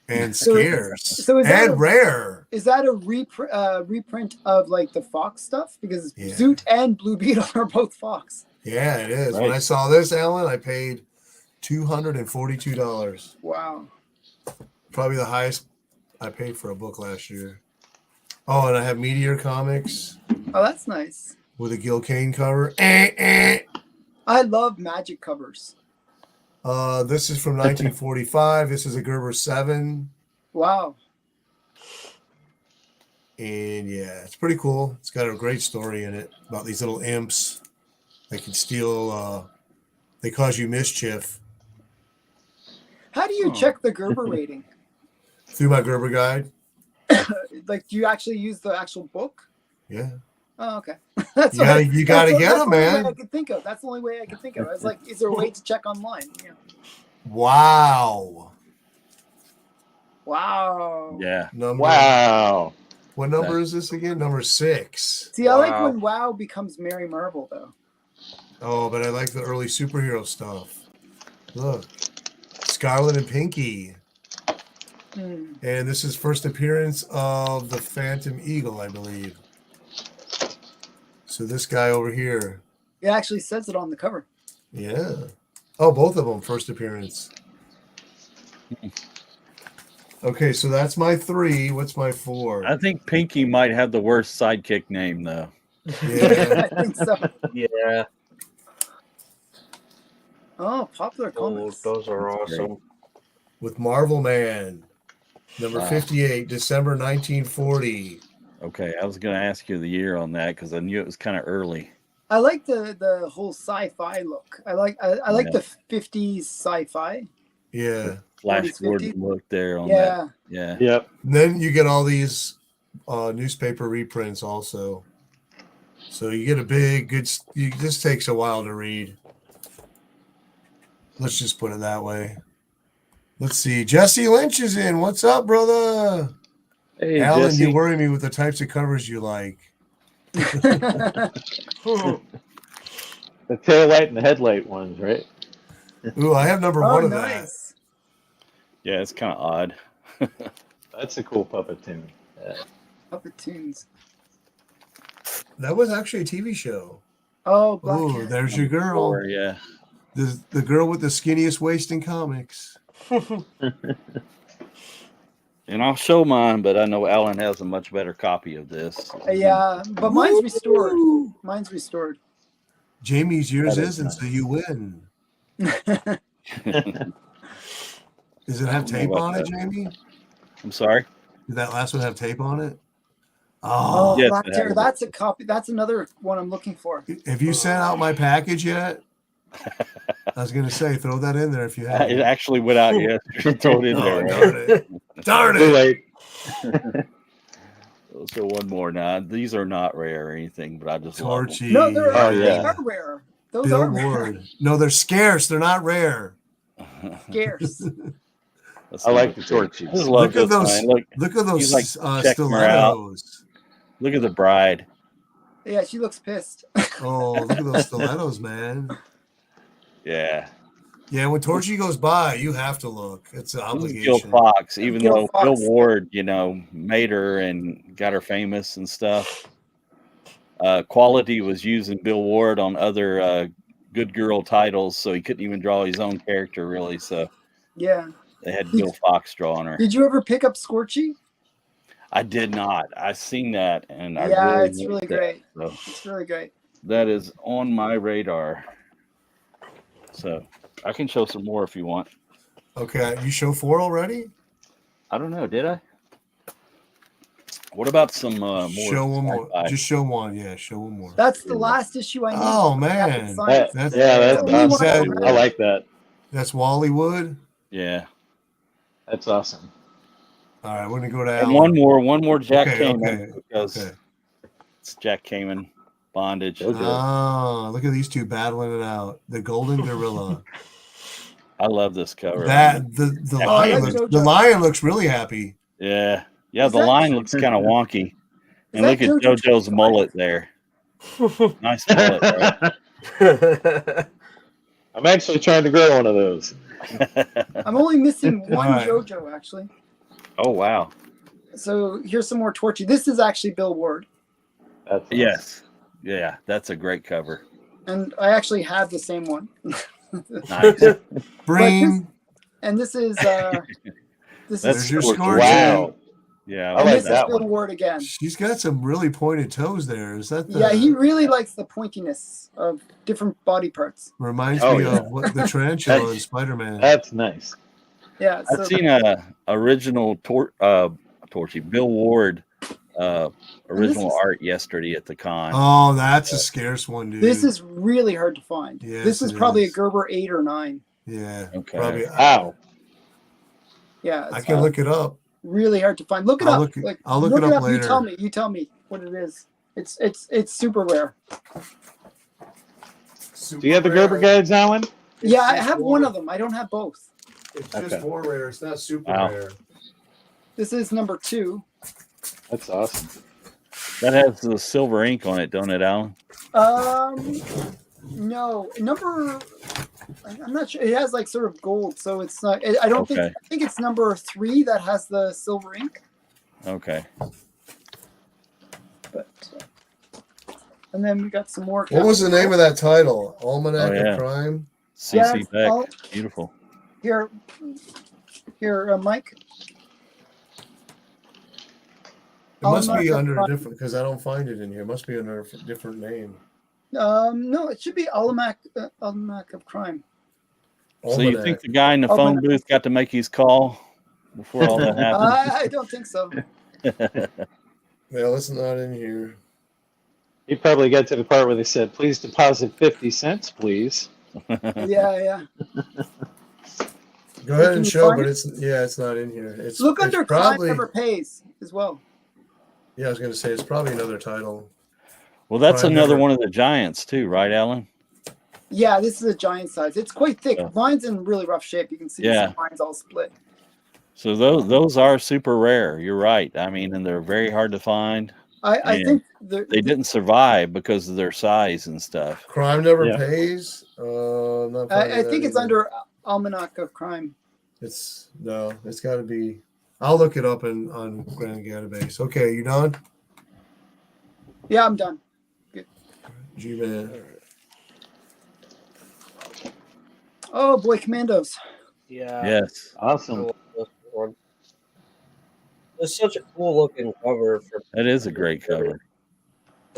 and So- scarce so is that and a- rare. Is that a reprint of like the Fox stuff? Because Yeah. Zoot and Blue Beetle are both Fox. Yeah, it is. When Right. I saw this, Alan, I paid $242. Wow. Probably the highest I paid for a book last year. Oh, and I have Meteor Comics. Oh, that's nice. with a Gil Kane cover. I love Magic covers. This is from 1945. This is a Gerber 7. Wow. And yeah, it's pretty cool. It's got a great story in it about these little imps that can steal, they cause you mischief. How do you check the Gerber rating? Through my Gerber guide. Like, do you actually use the actual book? Yeah. Oh, okay. You gotta get them, man. I could think of. That's the only way I could think of. I was like, is there a way to check online? Yeah. Wow. Wow. Yeah. Wow. What number is this again? Number 6. See, I like when WoW becomes Mary Marvel, though. Oh, but I like the early superhero stuff. Look. Scarlet and Pinky. And this is first appearance of the Phantom Eagle, I believe. So this guy over here. It actually says it on the cover. Yeah. Oh, both of them, first appearance. Okay, so that's my 3. What's my 4? I think Pinky might have the worst sidekick name, though. Yeah. I think so. Yeah. Oh, popular Oh, comics. those are That's great. awesome. With Marvel Man. Number Wow. 58, December 1940. Okay, I was going to ask you the year on that because I knew it was kind of early. I like the whole sci-fi look. I like Yeah. the 50s sci-fi. Yeah. Flash 40s, Gordon 50s. look there on Yeah. that. Yeah. Yep. And then you get all these newspaper reprints also. So you get a big, good. This takes a while to read. Let's just put it that way. Let's see. Jesse Lynch is in. What's up, brother? Hey, Alan, Jesse. you worry me with the types of covers you like. The tail light and the headlight ones, right? Ooh, I have number Oh, 1 of that. nice. Yeah, it's kind of odd. That's a cool puppet tune. Yeah. Puppet tunes. That was actually a TV show. Oh, Black Ooh, Cat. there's your girl. Or, yeah. The girl with the skinniest waist in comics. And I'll show mine, but I know Alan has a much better copy of this. Yeah, but mine's restored. Woo! Mine's restored. Jamie's yours That is isn't, nice. so you win. Does it I have don't know tape about on it, that. Jamie? I'm sorry. Did that last one have tape on it? Oh, Oh, Yes, Black it Terror. has. That's a copy. That's another one I'm looking for. have you sent out my package yet? I was gonna say, throw that in there if you have. It actually went out yesterday. Throw it in Oh, there. darn it! Darn Too it! late. Let's go one more now. These are not rare or anything, but I just love them. Torchy. No, they Oh, yeah. are rare. Those Bill are rare. Ward. No, they're scarce. They're not rare. Scarce. That's I like the number 3. torches. I just love Look at this those. one. Look, Look at those he's, like, checking her out. stilettos. look at the bride. Yeah, she looks pissed. Oh, look at those stilettos, man. Yeah. Yeah, when Torchy goes by, you have to look. It's an This is Gil obligation. Fox, even Gil though Fox. Bill Ward, made her and got her famous and stuff. Quality was using Bill Ward on other good girl titles, so he couldn't even draw his own character really. So Yeah. they had Gil Fox drawing her. Did you ever pick up Scorchy? I did not. I seen that, and I Yeah, really it's liked really that. great. So It's really great. that is on my radar. So I can show some more if you want. Okay, you show 4 already? I don't know. Did I? What about some more? Show one more. sci-fi? Just show one. Yeah, show one more. That's the last issue I need. Oh, I haven't man. signed it. That's- That's Only one awesome. more. I like that. That's Wally Wood. Yeah. That's awesome. All right, we're gonna go to And Alan. one more Jack Okay, Kamen okay, because okay. it's Jack Kamen bondage. Okay. Oh, look at these two battling it out. The Golden Gorilla. I love this cover. That the Oh, lion I looks, like the JoJo. lion looks really happy. Yeah, Is the that- line looks kind of wonky. And that look at JoJo JoJo's mullet there. Nice mullet. Right? I'm actually trying to grow one of those. I'm only missing one All right. JoJo actually. Oh wow. So here's some more Torchy. This is actually Bill Ward, That's awesome. Yes. Yeah, that's a great cover. and I actually have the same one. Nice. Bring. And this is this That's There's your is Scorchy. Wow. Yeah, I And like this is that Bill one. Ward again. She's got some really pointed toes there. Is that the? Yeah, he really likes the pointiness of different body parts. Reminds Oh, me yeah. of what the tarantula in Spider-Man. That's nice. Yeah, I've so seen a original Torchy Bill Ward original is- art yesterday at the con. Oh, that's a scarce one, dude. this is really hard to find. Yes, This is it probably is. a Gerber 8 or 9. Yeah, Okay. probably. Wow. Yeah, I it's can look it up. really hard to find. Look it I'll up. look- I'll look it up later. You tell me what it is. It's super rare. Do you have the Gerber guides, Alan? Yeah, I have one of them. I don't have both. It's Okay. just more rare. It's not super Wow. rare. This is number 2. That's awesome. That has the silver ink on it, don't it, Alan? No, I'm not sure. It has like sort of gold, so it's not. I don't think. Okay. I think it's number 3 that has the silver ink. Okay. But and then we got some more. What was the name of that title? Almanac Oh, yeah. of Crime. CC it's Beck. all- Beautiful. Here, Mike. It must Almanac be of under a Crime. different because I don't find it in here. It must be under a different name. No, it should be Almanac of Crime. So you think Almanac. the guy in the phone booth got to make his call before all that happened? I don't think so. Well, it's not in here. He probably got to the part where they said, "Please deposit 50 cents, please." Yeah. Go ahead Can and you show, find but it? it's not in here. It's Look it's under probably. Crime Never Pays as well. Yeah, I was going to say it's probably another title. Well, that's Crime another Never- one of the giants too, right, Alan? Yeah, this is a giant size. It's quite thick. Yeah. Mine's in really rough shape. You can see Yeah. mine's all split. So those are super rare. You're right. I mean, and they're very hard to find. I And think They didn't survive because of their size and stuff. Crime Never Yeah. Pays. I'm not I finding think that it's either. under Almanac of Crime. It's got to be. I'll look it up on Grand Database. Okay, you done? Yeah, I'm done. G-Man. Oh boy, Commandos. Yeah. Yes, I Awesome. love this one. It's such a cool looking cover for. that is a great cover.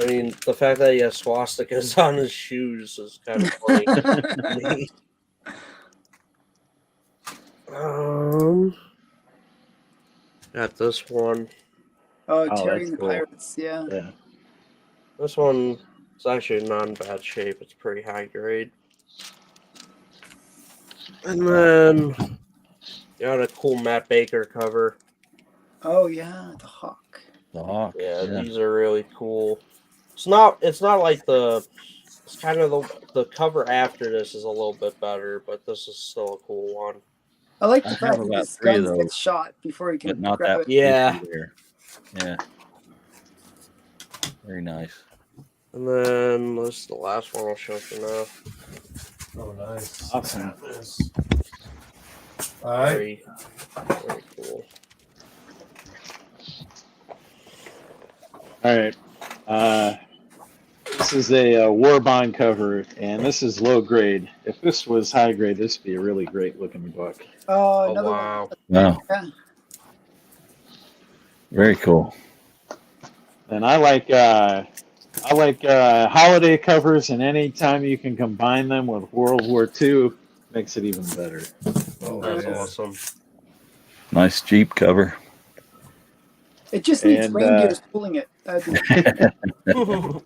I mean, the fact that he has swastikas on his shoes is kind of funny. to me. Got this one. Oh, Oh, Terry that's and the cool. Pirates. Yeah. Yeah. This one is actually not in bad shape. It's pretty high grade. And then you got a cool Matt Baker cover. Oh yeah, the Hawk. The Hawk. Yeah, these are really cool. It's not like it's kind of the cover after this is a little bit better, but this is still a cool one. I like the I fact have that about his 3 of guns those, get shot before he can but not grab that. it. Yeah. issue there. Yeah. Very nice. And then this is the last one I'll show for now. Oh, nice. Awesome. All right. Very cool. All right. This is a war bond cover, and this is low grade. If this was high grade, this would be a really great looking book. Oh, Oh, another wow. Wow. Yeah. Very cool. And I like holiday covers, and anytime you can combine them with World War II, makes it even better. Oh, That's yeah. awesome. Nice Jeep cover. It just needs And, reindeers pulling it. That'd be-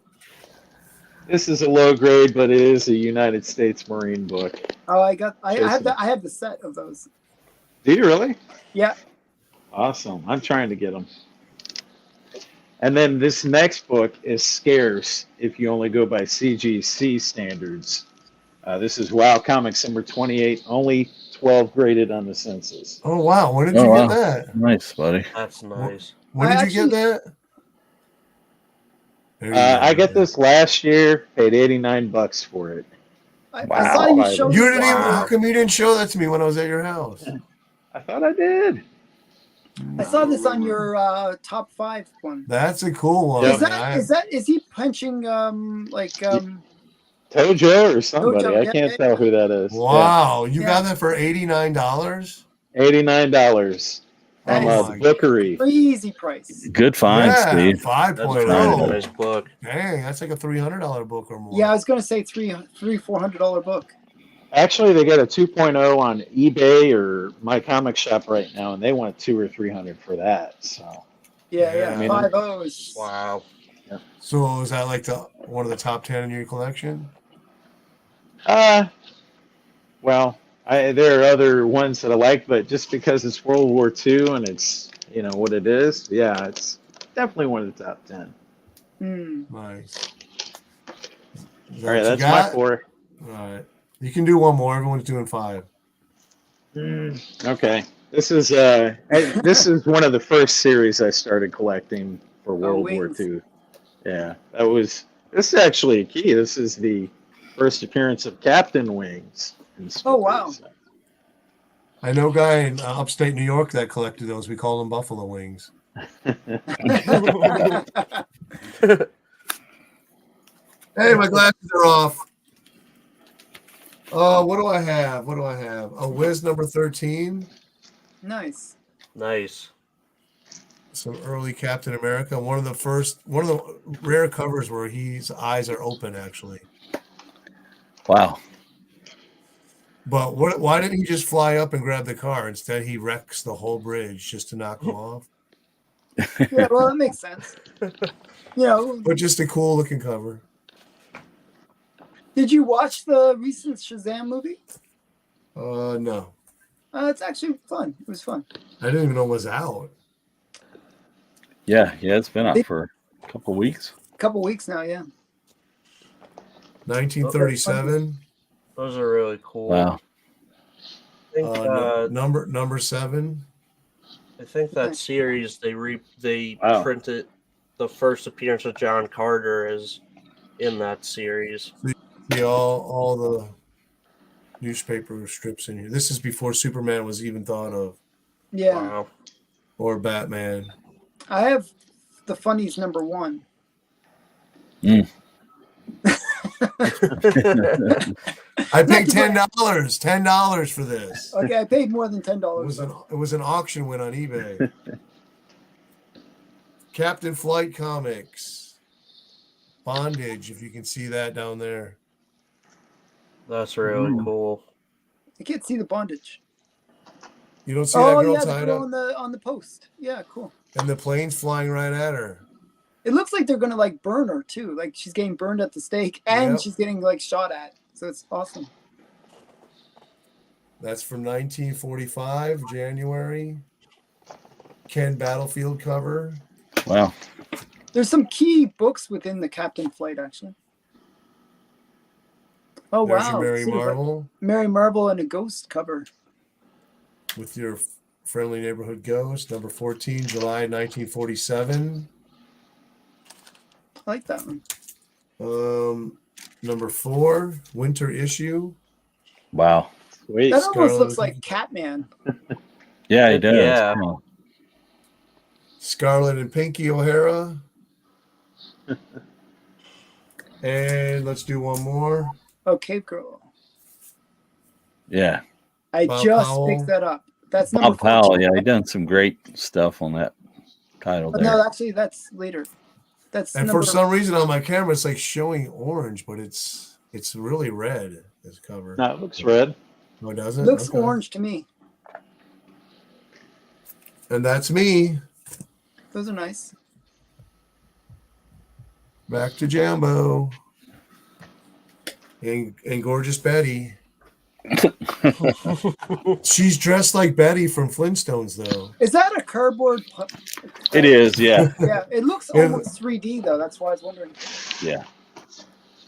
This is a low grade, but it is a United States Marine book. Oh, I have Jason. I have the set of those. Do you really? Yeah. Awesome. I'm trying to get them. And then this next book is scarce if you only go by CGC standards. This is WoW Comics number 28, only 12 graded on the census. Oh wow! When did Oh, you wow. get that? Nice, buddy. That's nice. When I did you get that? There you go. I got this last year, paid $89 for it. I Wow. saw you show. You didn't even. Wow. How come you didn't show that to me when I was at your house? I thought I did. I saw this on your top 5 one. That's a cool one. Yeah. Is he punching Tojo or somebody. Tojo, I yeah, can't yeah. tell who that is. Wow, you Yeah. got that for $89? Yeah. $89. That from is the bookery. crazy price. Good find, Yeah, Steve. 5.0. That's a really nice book. Dang, that's like a $300 book or more. Yeah, I was gonna say $400 book. Actually, they got a 2.0 on eBay or My Comic Shop right now, and they want 200 or 300 for that. So Yeah, Yeah, yeah, I mean, 5 O's. Wow. So is that like one of the top 10 in your collection? well, there are other ones that I like, but just because it's World War II and it's what it is, yeah, it's definitely one of the top 10. Nice. Is that All right, what you that's my got? 4. All right. You can do one more. Everyone's doing 5. Okay, this is one of the first series I started collecting for World War Wings. II. Yeah, this is actually a key. This is the first appearance of Captain Wings in Oh, wow. stories. I know a guy in upstate New York that collected those. We call them buffalo wings. Hey, my glasses are off. What do I have? What do I have? A Wiz number 13. Nice. Nice. Some early Captain America. One of the rare covers where his eyes are open, actually. Wow. But why didn't he just fly up and grab the car? Instead, he wrecks the whole bridge just to knock him off. Yeah, well, that makes sense. But just a cool looking cover. Did you watch the recent Shazam movie? No. It's actually fun. It was fun. I didn't even know it was out. Yeah, it's been out for a couple of weeks. A couple weeks now, yeah. 1937. Those are really cool. Wow. I think, Number 7. I think that series they Wow. printed the first appearance of John Carter is in that series. See all the newspaper strips in here. This is before Superman was even thought of, Yeah. Wow. or Batman. I have the funnies number 1. I paid $10 for this. Okay, I paid more than $10. It was an auction win on eBay. Captain Flight Comics. Bondage, if you can see that down there. That's really cool. I can't see the bondage. You don't see that girl yeah, the tied girl up? on the post. Yeah, cool. And the plane's flying right at her. It looks like they're gonna like burn her too. Like she's getting burned at the stake and Yep. she's getting like shot at. So it's awesome. That's from 1945, January. Ken Battlefield cover. Wow. There's some key books within the Captain Flight actually. Oh There's wow. your Mary See, like, Marvel Mary Marvel and a ghost cover. with your friendly neighborhood ghost. Number 14, July 1947. I like that one. Number 4, winter issue. Wow. Sweet. That almost Scarlet. looks like Catman. Yeah, he does. Yeah. Come on. Scarlet and Pinky O'Hara. And let's do one more. Oh, Cape Girl. Yeah. I Bob just Powell. picked that up. That's number Bob Powell, 14. yeah, he done some great stuff on that title But there. no, actually, that's later. That's And number, for some reason on my camera, it's like showing orange, but it's really red, this cover. No, it looks red. No, it doesn't? looks Okay. orange to me. And that's me. Those are nice. Back to Jambo. And gorgeous Betty. She's dressed like Betty from Flintstones, though. Is that a cardboard? It is, yeah. Yeah, it looks Yeah. almost 3D though. That's why I was wondering. Yeah.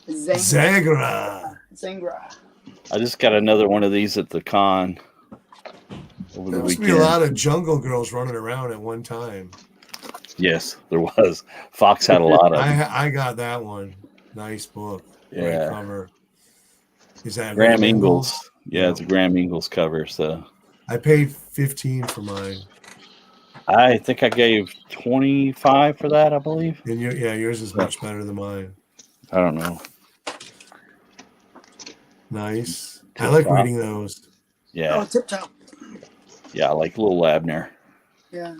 Zagra. Zangra. I just got another one of these at the con over the There must be weekend. a lot of jungle girls running around at one time. Yes, there was. Fox had a lot of them. I got that one. Nice book. Great Yeah. cover. Is that Graham Ingalls. Yeah, it's a Graham Ingalls cover. So I paid $15 for mine. I think I gave 25 for that, I believe. And yours is much better than mine. I don't know. Nice. I like reading those. Yeah. Oh, Tip Top. Yeah, I like Little Abner. Yeah.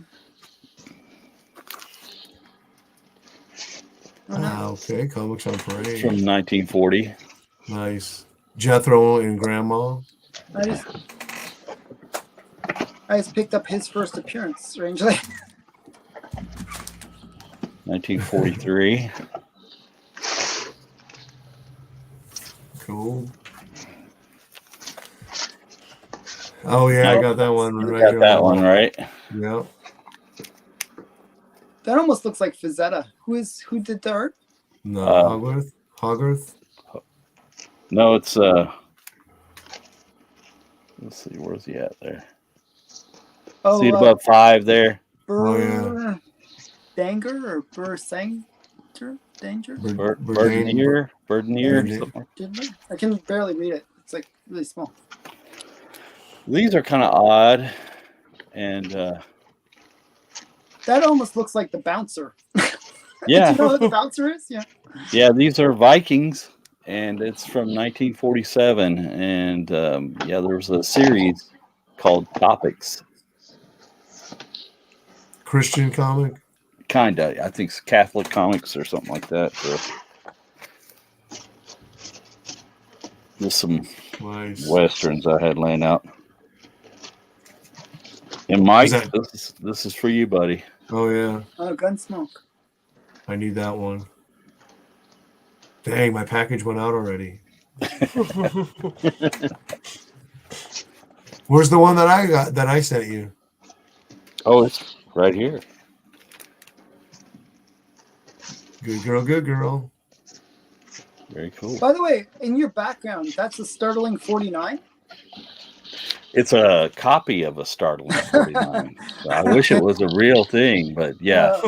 Oh, Ah, nice. okay. Comics on It's from Parade. 1940. Nice. Jethro and Grandma. I just picked up his first appearance, strangely. 1943. Cool. Oh yeah, I got that one You right got here. that one right. Yep. That almost looks like Fazetta. Who did the art? No, Uh, Hogarth. No, it's let's see, where's he at there? Oh, See it above 5 there? Oh, yeah. Danger or Bursanger? Danger? Burdeneer? Burdeneer. Something. I can barely read it. It's like really small. These are kind of odd, and That almost looks like the bouncer. yeah, Do you know what the bouncer is? Yeah. yeah, these are Vikings, and it's from 1947, and yeah, there was a series called Topics. Christian comic. Kinda, I think it's Catholic Comics or something like that. So. Just some Nice. westerns I had laying out. And Mike, that- this is for you, buddy. Oh yeah, Oh, Gunsmoke. I need that one. Dang, my package went out already. Where's the one that I got that I sent you? Oh, it's right here. Good girl, good girl. Very cool. By the way, in your background, that's a startling 49. It's a copy of a Startling 49. So I wish it was a real thing, but yeah,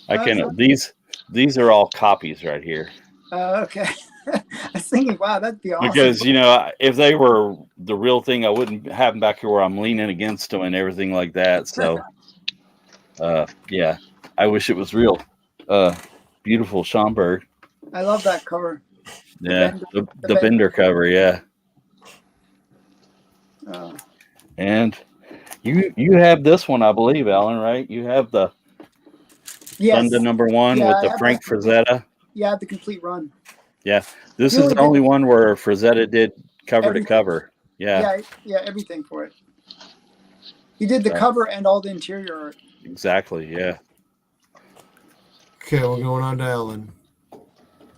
I can. These are all copies right here. Okay. I was thinking, wow, that'd be awesome. Because if they were the real thing, I wouldn't have them back here where I'm leaning against them and everything like that. So, yeah, I wish it was real. Beautiful Schomburg. I love that cover. Yeah, the Bender cover. Yeah. And you have this one, I believe, Alan, right? You have the Yes. Thunder #1 Yeah, with I the have Frank that. Frazetta. Yeah, the complete run. Yeah, this He is only the only one where Frazetta did cover to cover. Yeah, Yeah, everything for it. He did the cover and all the interior art. exactly. Yeah. Okay, we're going on to Ellen.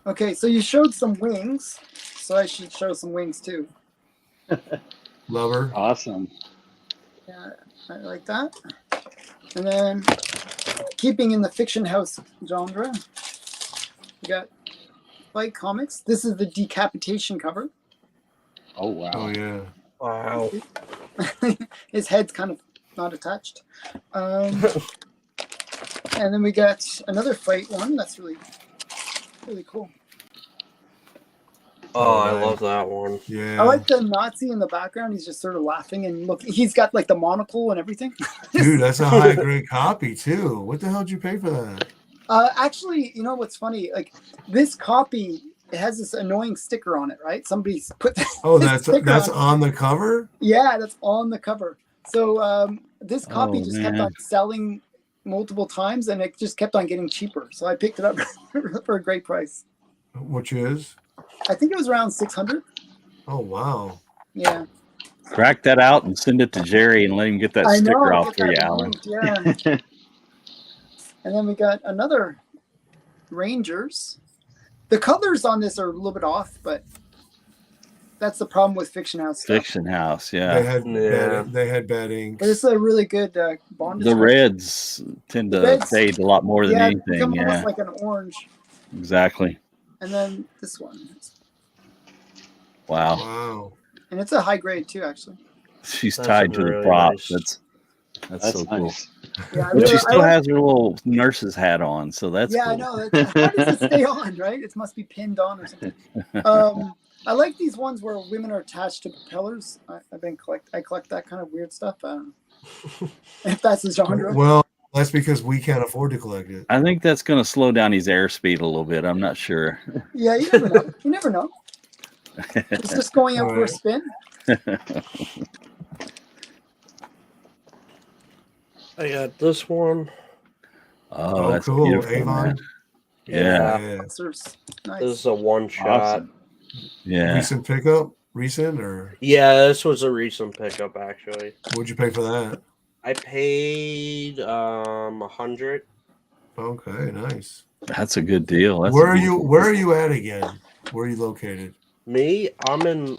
Okay, so you showed some wings, so I should show some wings too. Lover. Awesome. Yeah, I like that. And then, keeping in the fiction house genre, we got Fight Comics. This is the decapitation cover. Oh wow. Oh yeah. Wow. His head's kind of not attached. And then we got another fight one that's really cool. Oh, I man. love that one. Yeah. I like the Nazi in the background. He's just sort of laughing and look. He's got like the monocle and everything. Dude, that's a high grade copy too. What the hell did you pay for that? Actually, you know what's funny? Like this copy, it has this annoying sticker on it, right? Somebody's put. Oh, this that's sticker on the cover? Yeah, that's on the cover. So this copy just kept man. on selling multiple times, and it just kept on getting cheaper. So I picked it up for a great price. Which is? I think it was around 600. Oh wow. Yeah. Crack that out and send it to Jerry and let him get that sticker off get for you, that Alan. removed, yeah. And then we got another Rangers. The colors on this are a little bit off, but that's the problem with Fiction House stuff. Fiction House, They yeah. had bad ink. But it's a really good bond. The reds tend to fade a lot more than They anything. become Yeah, almost like an orange. exactly. And then this one. Wow. Wow. And it's a high grade too, actually. She's That's tied to the really props. nice. That's so cool. nice. Yeah, But she I still like- has her little nurse's hat on, so that's yeah, cool. I know. How does it stay on, right? It must be pinned on or something. I like these ones where women are attached to propellers. I collect that kind of weird stuff. I don't know if that's the genre. Well, that's because we can't afford to collect it. I think that's going to slow down his airspeed a little bit. I'm not sure. Yeah, you never know. You never know. It's just going out for a spin. I got this one. Oh, Oh, that's cool. beautiful, Avon. man. Yeah. Yeah. Monsters. This Nice. is a one shot. Awesome. Yeah. Recent pickup? Recent or Yeah, this was a recent pickup actually. what'd you pay for that? I paid 100. Okay, nice. That's a good deal. That's Where a are you? beautiful Where are book. you at again? Where are you located? Me, I'm in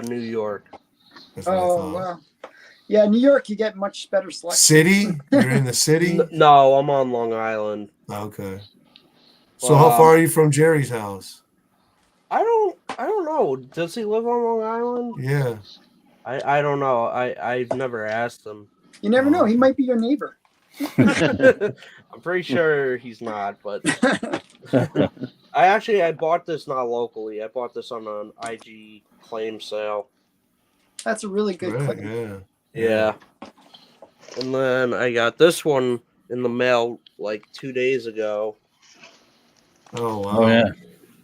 New York. That's what I Oh thought. wow. Yeah, New York, you get much better selection. City? You're in the city? No, I'm on Long Island. Okay. So how far are you from Jerry's house? I don't know. Does he live on Long Island? Yeah. I don't know. I've never asked him. You never know. He might be your neighbor. I'm pretty sure he's not, but I bought this not locally. I bought this on an IG claim sale. That's a really good Right, claim. Yeah. And then I got this one in the mail like 2 days ago. Oh wow. Oh yeah.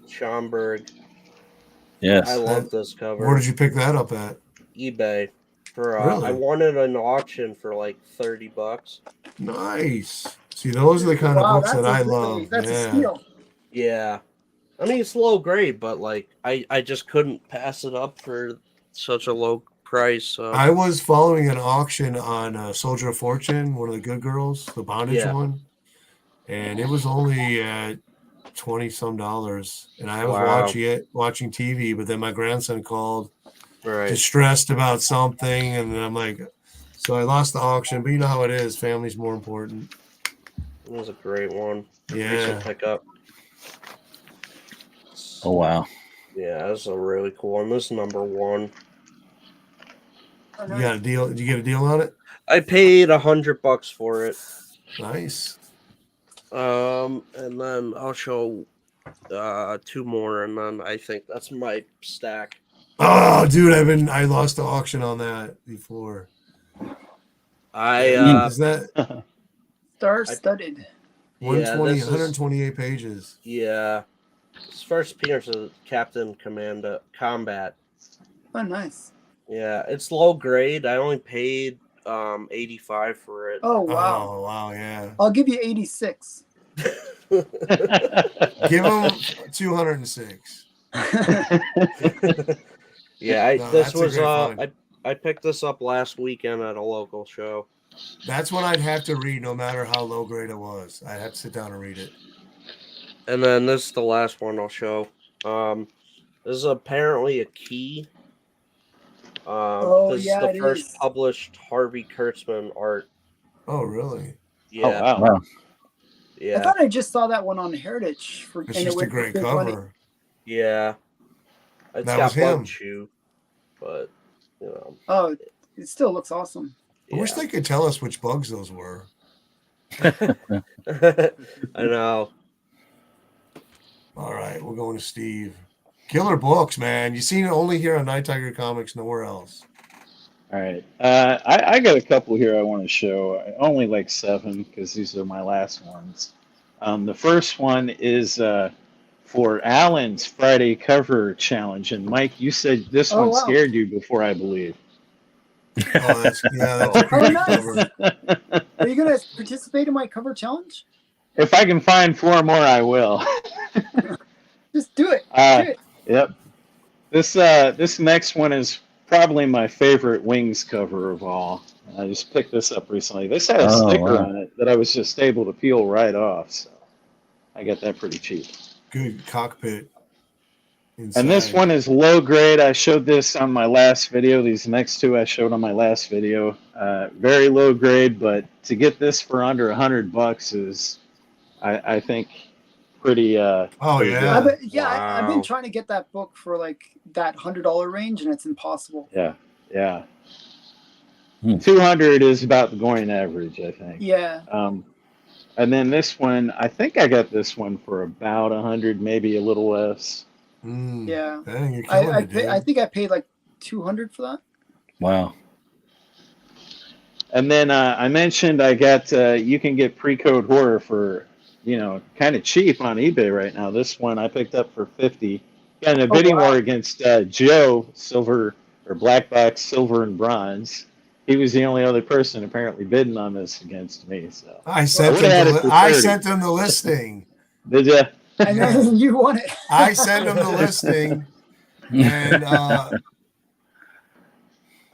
Schomburg. Yes. I love this cover. Where did you pick that up at? eBay. For Really? I won it at an auction for like $30. Nice. See, those are the kind of books that I love. That's a Yeah. steal. Yeah. I mean, it's low grade, but like I just couldn't pass it up for such a low price. So. I was following an auction on Soldier of Fortune, one of the good girls, the bondage Yeah. one, and it was only at $20 some, and I was Wow. watching TV, but then my grandson called, Right. distressed about something, and then I'm like, so I lost the auction. But you know how it is, family's more important. It was a great one. Yeah. Recent pickup. Oh wow. Yeah, this is a really cool one. This is number one. Oh, You nice. got a deal? Did you get a deal on it? I paid $100 for it. Nice. And then I'll show two more, and then I think that's my stack. Oh, dude, I lost the auction on that before. Is that Star studded. 120, this is 128 pages? yeah. This first appearance of Captain Combat. Oh, nice. Yeah, it's low grade. I only paid 85 for it. Oh wow. Oh, wow, yeah. I'll give you 86. Give him 206. Yeah, No, this that's a was great find. I picked this up last weekend at a local show. That's what I'd have to read no matter how low grade it was. I'd have to sit down and read it. And then this is the last one I'll show. This is apparently a key. This is the it first is. published Harvey Kurtzman art. Oh, really? Yeah, Oh wow. I yeah, thought I just saw that one on Heritage. It's just a great cover. yeah. It's That got was him. bug chew, but you know. Oh, it still looks awesome. I wish they could tell us which bugs those were. I know. All right, we're going to Steve. Killer books, man. You seen it only here on Night Tiger Comics, nowhere else. All right. I got a couple here I want to show. Only like 7 because these are my last ones. The first one is for Alan's Friday cover challenge. And Mike, you said this one wow. scared you before, I believe. Oh, that's a great nice. cover. Are you going to participate in my cover challenge? If I can find 4 more, I will. Just do it. Do it. Yep. This next one is probably my favorite Wings cover of all. I just picked this up recently. This had a sticker on it that I was just able to peel right off, so I got that pretty cheap. Good cockpit. Inside. And this one is low grade. I showed this on my last video. These next two I showed on my last video. Very low grade, but to get this for under $100 is, I think, pretty. Oh pretty yeah. good. I've been trying to get that book for like that $100 range, and it's impossible. Yeah. 200 is about the going average, I think. Yeah. And then this one, I think I got this one for about 100, maybe a little less. Yeah. Dang, you're killing it, dude. I think I paid like 200 for that. Wow. And then I mentioned I got you can get pre-code horror for kind of cheap on eBay right now. This one I picked up for 50. Got in a bidding war against Joe, silver or black box, silver and bronze. he was the only other person apparently bidding on this against me. So I sent would've him. had it for I 30. sent him the listing. Did you? And then you won it. I sent him the listing, and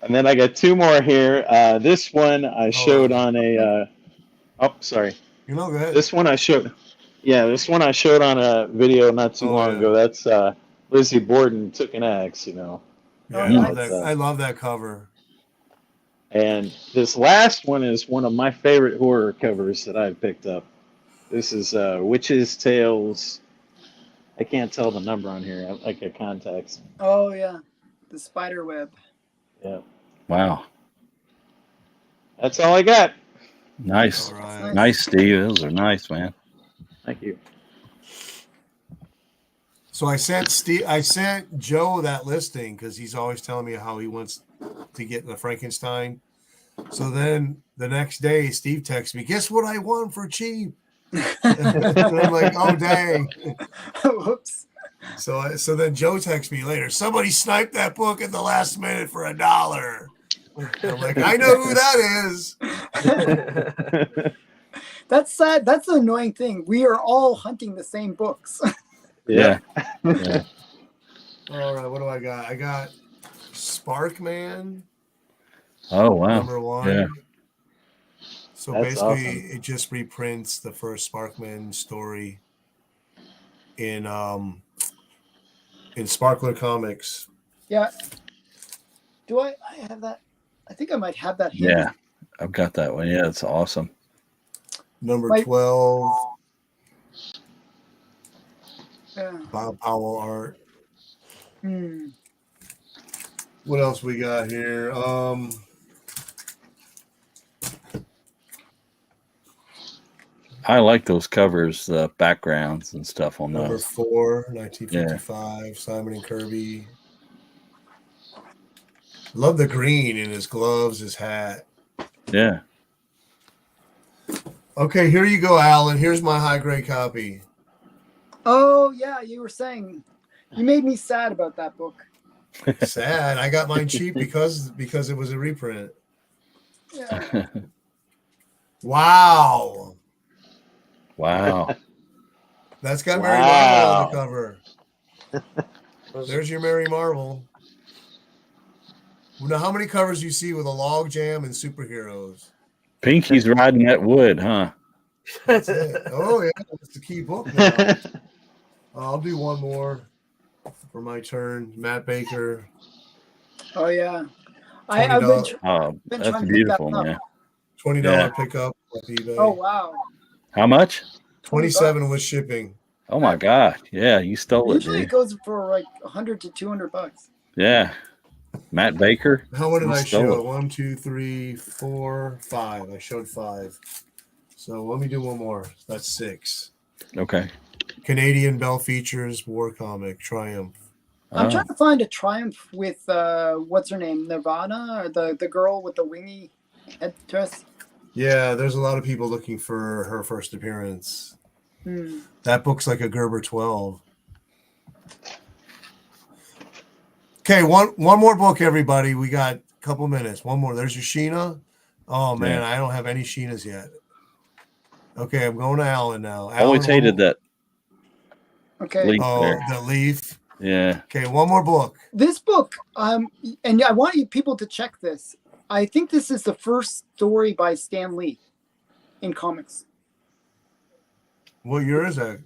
And then I got two more here. This one I showed on a. Oh, sorry. you know, good. This one I showed. Yeah, this one I showed on a video not too Oh, long yeah. ago. That's Lizzie Borden took an axe, you know. Yeah, Oh, I love nice. that. I love that cover. And this last one is one of my favorite horror covers that I've picked up. This is Witches' Tales. I can't tell the number on here. I like a contacts. Oh yeah, the spider web. Yeah, Wow. that's all I got. Nice. All right. Nice, Steve. Those are nice, man. Thank you. So I sent Joe that listing because he's always telling me how he wants to get the Frankenstein. So then the next day, Steve texts me, "Guess what I won for cheap?" And I'm like, "Oh dang!" Whoops. So then Joe texts me later. Somebody sniped that book at the last minute for $1. I'm like, I know who that is. That's sad. That's the annoying thing. We are all hunting the same books. Yeah. Yeah. All right, what do I got? I got Sparkman. Oh, wow. Number 1. Yeah. So That's basically, awesome. it just reprints the first Sparkman story in Sparkler Comics. Yeah. Do I have that? I think I might have that handy. Yeah. I've got that one. Yeah, it's awesome. Number Like- 12, Yeah. Bob Powell art. Hmm. What else we got here? I like those covers, the backgrounds and stuff on Number those. 4, 1955, Simon and Kirby. Love the green in his gloves, his hat. Yeah. Okay, here you go, Alan. Here's my high grade copy. Oh yeah, you were saying you made me sad about that book. Sad. I got mine cheap because it was a reprint. Yeah. Wow. Wow. That's got Mary Wow. Marvel on the cover. There's your Mary Marvel. Now, how many covers do you see with a log jam and superheroes? Pinky's riding that wood, huh? That's it. Oh, yeah. It's the key book now. I'll do one more for my turn. Matt Baker. Oh yeah. I've been, $20. Oh, been that's trying to pick beautiful, that up. man. $20 Yeah. pickup off eBay. Oh wow. How much? 27 with shipping. Oh my God. Yeah, you stole it, Usually it dude. goes for like $100 to $200. Yeah. Matt Baker. How many did You I stole show? it. 1, 2, 3, 4, 5. I showed 5. So let me do one more. That's 6. Okay. Canadian Bell Features War Comic Triumph. I'm Oh. trying to find a Triumph with what's her name, Nirvana, or the girl with the wingy headdress. Yeah, there's a lot of people looking for her first appearance. Hmm. That book's like a Gerber 12. Okay, one more book, everybody. We got a couple minutes. One more. There's your Sheena. Oh man, Yeah. I don't have any Sheenas yet. Okay, I'm going to Alan now. I always Alan, hated that Okay. leaf Oh, there. the leaf. Yeah. Okay, one more book. This book, and I want you people to check this. I think this is the first story by Stan Lee in comics. What year is that?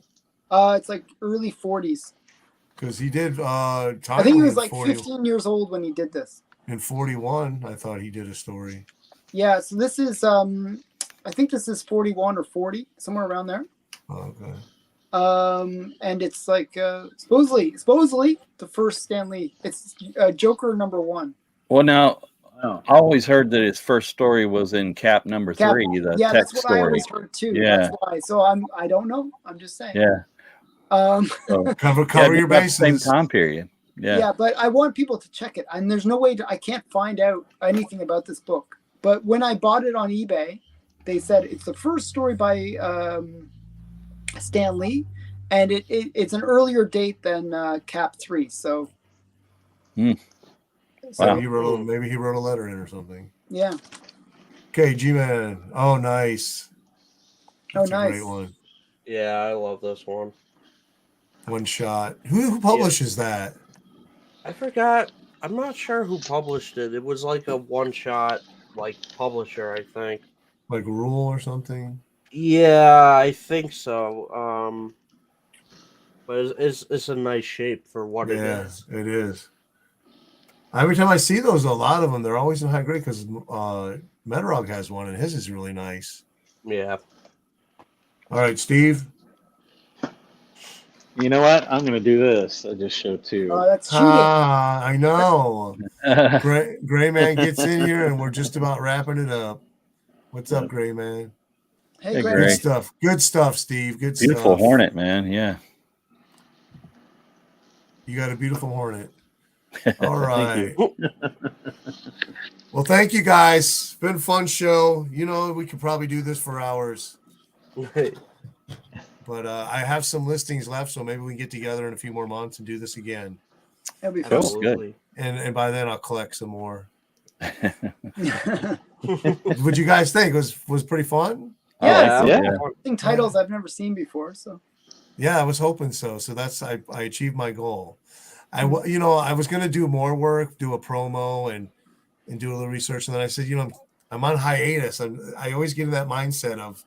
It's like early 40s. Because he did. I think he Timely was in like 40 15 years old when he did this. in 41. I thought he did a story. Yeah, so this is I think this is 41 or 40, somewhere around there. Oh, okay. And it's like supposedly the first Stan Lee. It's Joker #1. Well, now, Wow. I always heard that his first story was in Cap number Cap- 3, the Yeah, text that's what I story. always heard too. Yeah. That's why. So I don't know. I'm just saying. Yeah. So, Cover yeah, your about the same bases. time period. Yeah. Yeah. But I want people to check it, and there's no way I can't find out anything about this book. But when I bought it on eBay, they said it's the first story by Stan Lee, and it's an earlier date than Cap 3. So, Hmm. so Wow. Maybe he wrote a letter in or something. Yeah. Okay, G-Man. Oh, nice. That's a great nice. one. Yeah, I love this one. One shot. Who publishes that? I forgot. I'm not sure who published it. It was like a one-shot like publisher, I think. Like Rule or something? Yeah, I think so. But it's a nice shape for what it Yeah, is. it is. Every time I see those, a lot of them, they're always in high grade because Metarog has one and his is really nice. Yeah. All right, Steve. You know what? I'm gonna do this. I just showed two. That's cheating. I know. Gray Man gets in here and we're just about wrapping it up. What's up, Gray Man? Hey, Hey, Gray. Good Gray. stuff. Good stuff, Steve. Good Beautiful stuff. hornet, man. Yeah. You got a beautiful hornet. All right. Thank you. Well, thank you guys. It's been a fun show. You know, we could probably do this for hours. But I have some listings left, so maybe we can get together in a few more months and do this again. That'll be Cool. fun. Absolutely. And by then I'll collect some more. What'd you guys think? Was pretty fun? Yeah, I yeah. liked it, Interesting titles I've never seen before. So Yeah, I was hoping so. So that's I achieved my goal. I was gonna do more work, do a promo and do a little research, and then I said, I'm on hiatus. I always get in that mindset of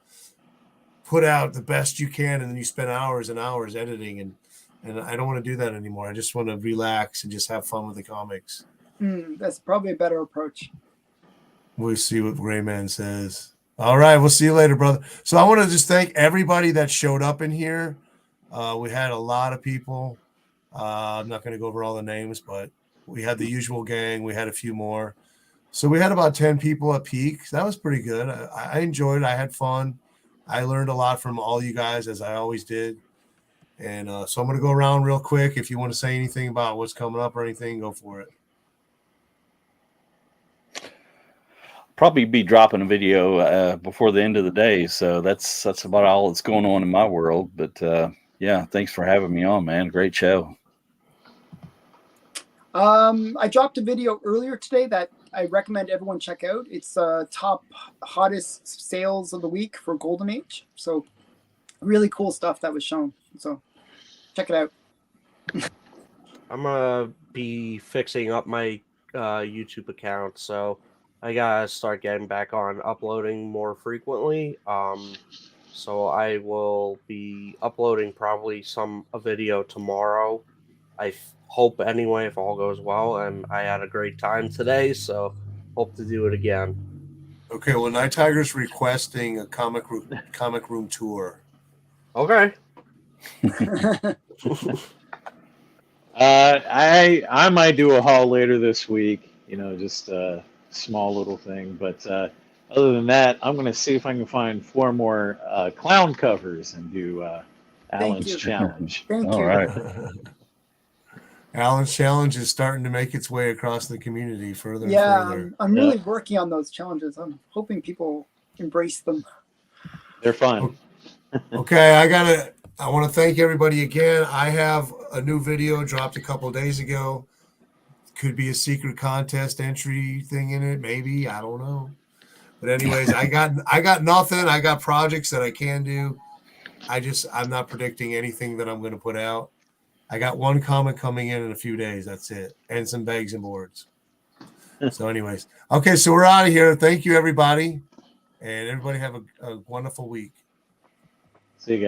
put out the best you can, and then you spend hours and hours editing, and I don't want to do that anymore. I just want to relax and just have fun with the comics. that's probably a better approach. We'll see what Rayman says. All right, we'll see you later, brother. So I want to just thank everybody that showed up in here. We had a lot of people. I'm not going to go over all the names, but we had the usual gang. We had a few more. So we had about 10 people at peak. That was pretty good. I enjoyed it. I had fun. I learned a lot from all you guys, as I always did. And so I'm going to go around real quick. If you want to say anything about what's coming up or anything, go for it. Probably be dropping a video before the end of the day, so that's about all that's going on in my world. But yeah, thanks for having me on, man. Great show. I dropped a video earlier today that I recommend everyone check out. It's top hottest sales of the week for Golden Age. So really cool stuff that was shown. So check it out. I'm gonna be fixing up my YouTube account, so I gotta start getting back on uploading more frequently. So I will be uploading probably a video tomorrow. I hope anyway, if all goes well, and I had a great time today, so hope to do it again. Okay, well, Night Tiger's requesting a comic room tour. Okay. I might do a haul later this week. Just a small little thing. But other than that, I'm gonna see if I can find 4 more clown covers and do Alan's you. challenge. Thank All you. right. Alan's challenge is starting to make its way across the community further and Yeah, further. I'm really working on those challenges. I'm hoping people embrace them. They're fun. Okay, I want to thank everybody again. I have a new video dropped a couple of days ago. Could be a secret contest entry thing in it, maybe. I don't know. But anyways, I got nothing. I got projects that I can do. I'm not predicting anything that I'm going to put out. I got one comic coming in a few days. That's it. And some bags and boards. So anyways, okay, so we're out of here. Thank you, everybody. And everybody have a wonderful week. See you guys.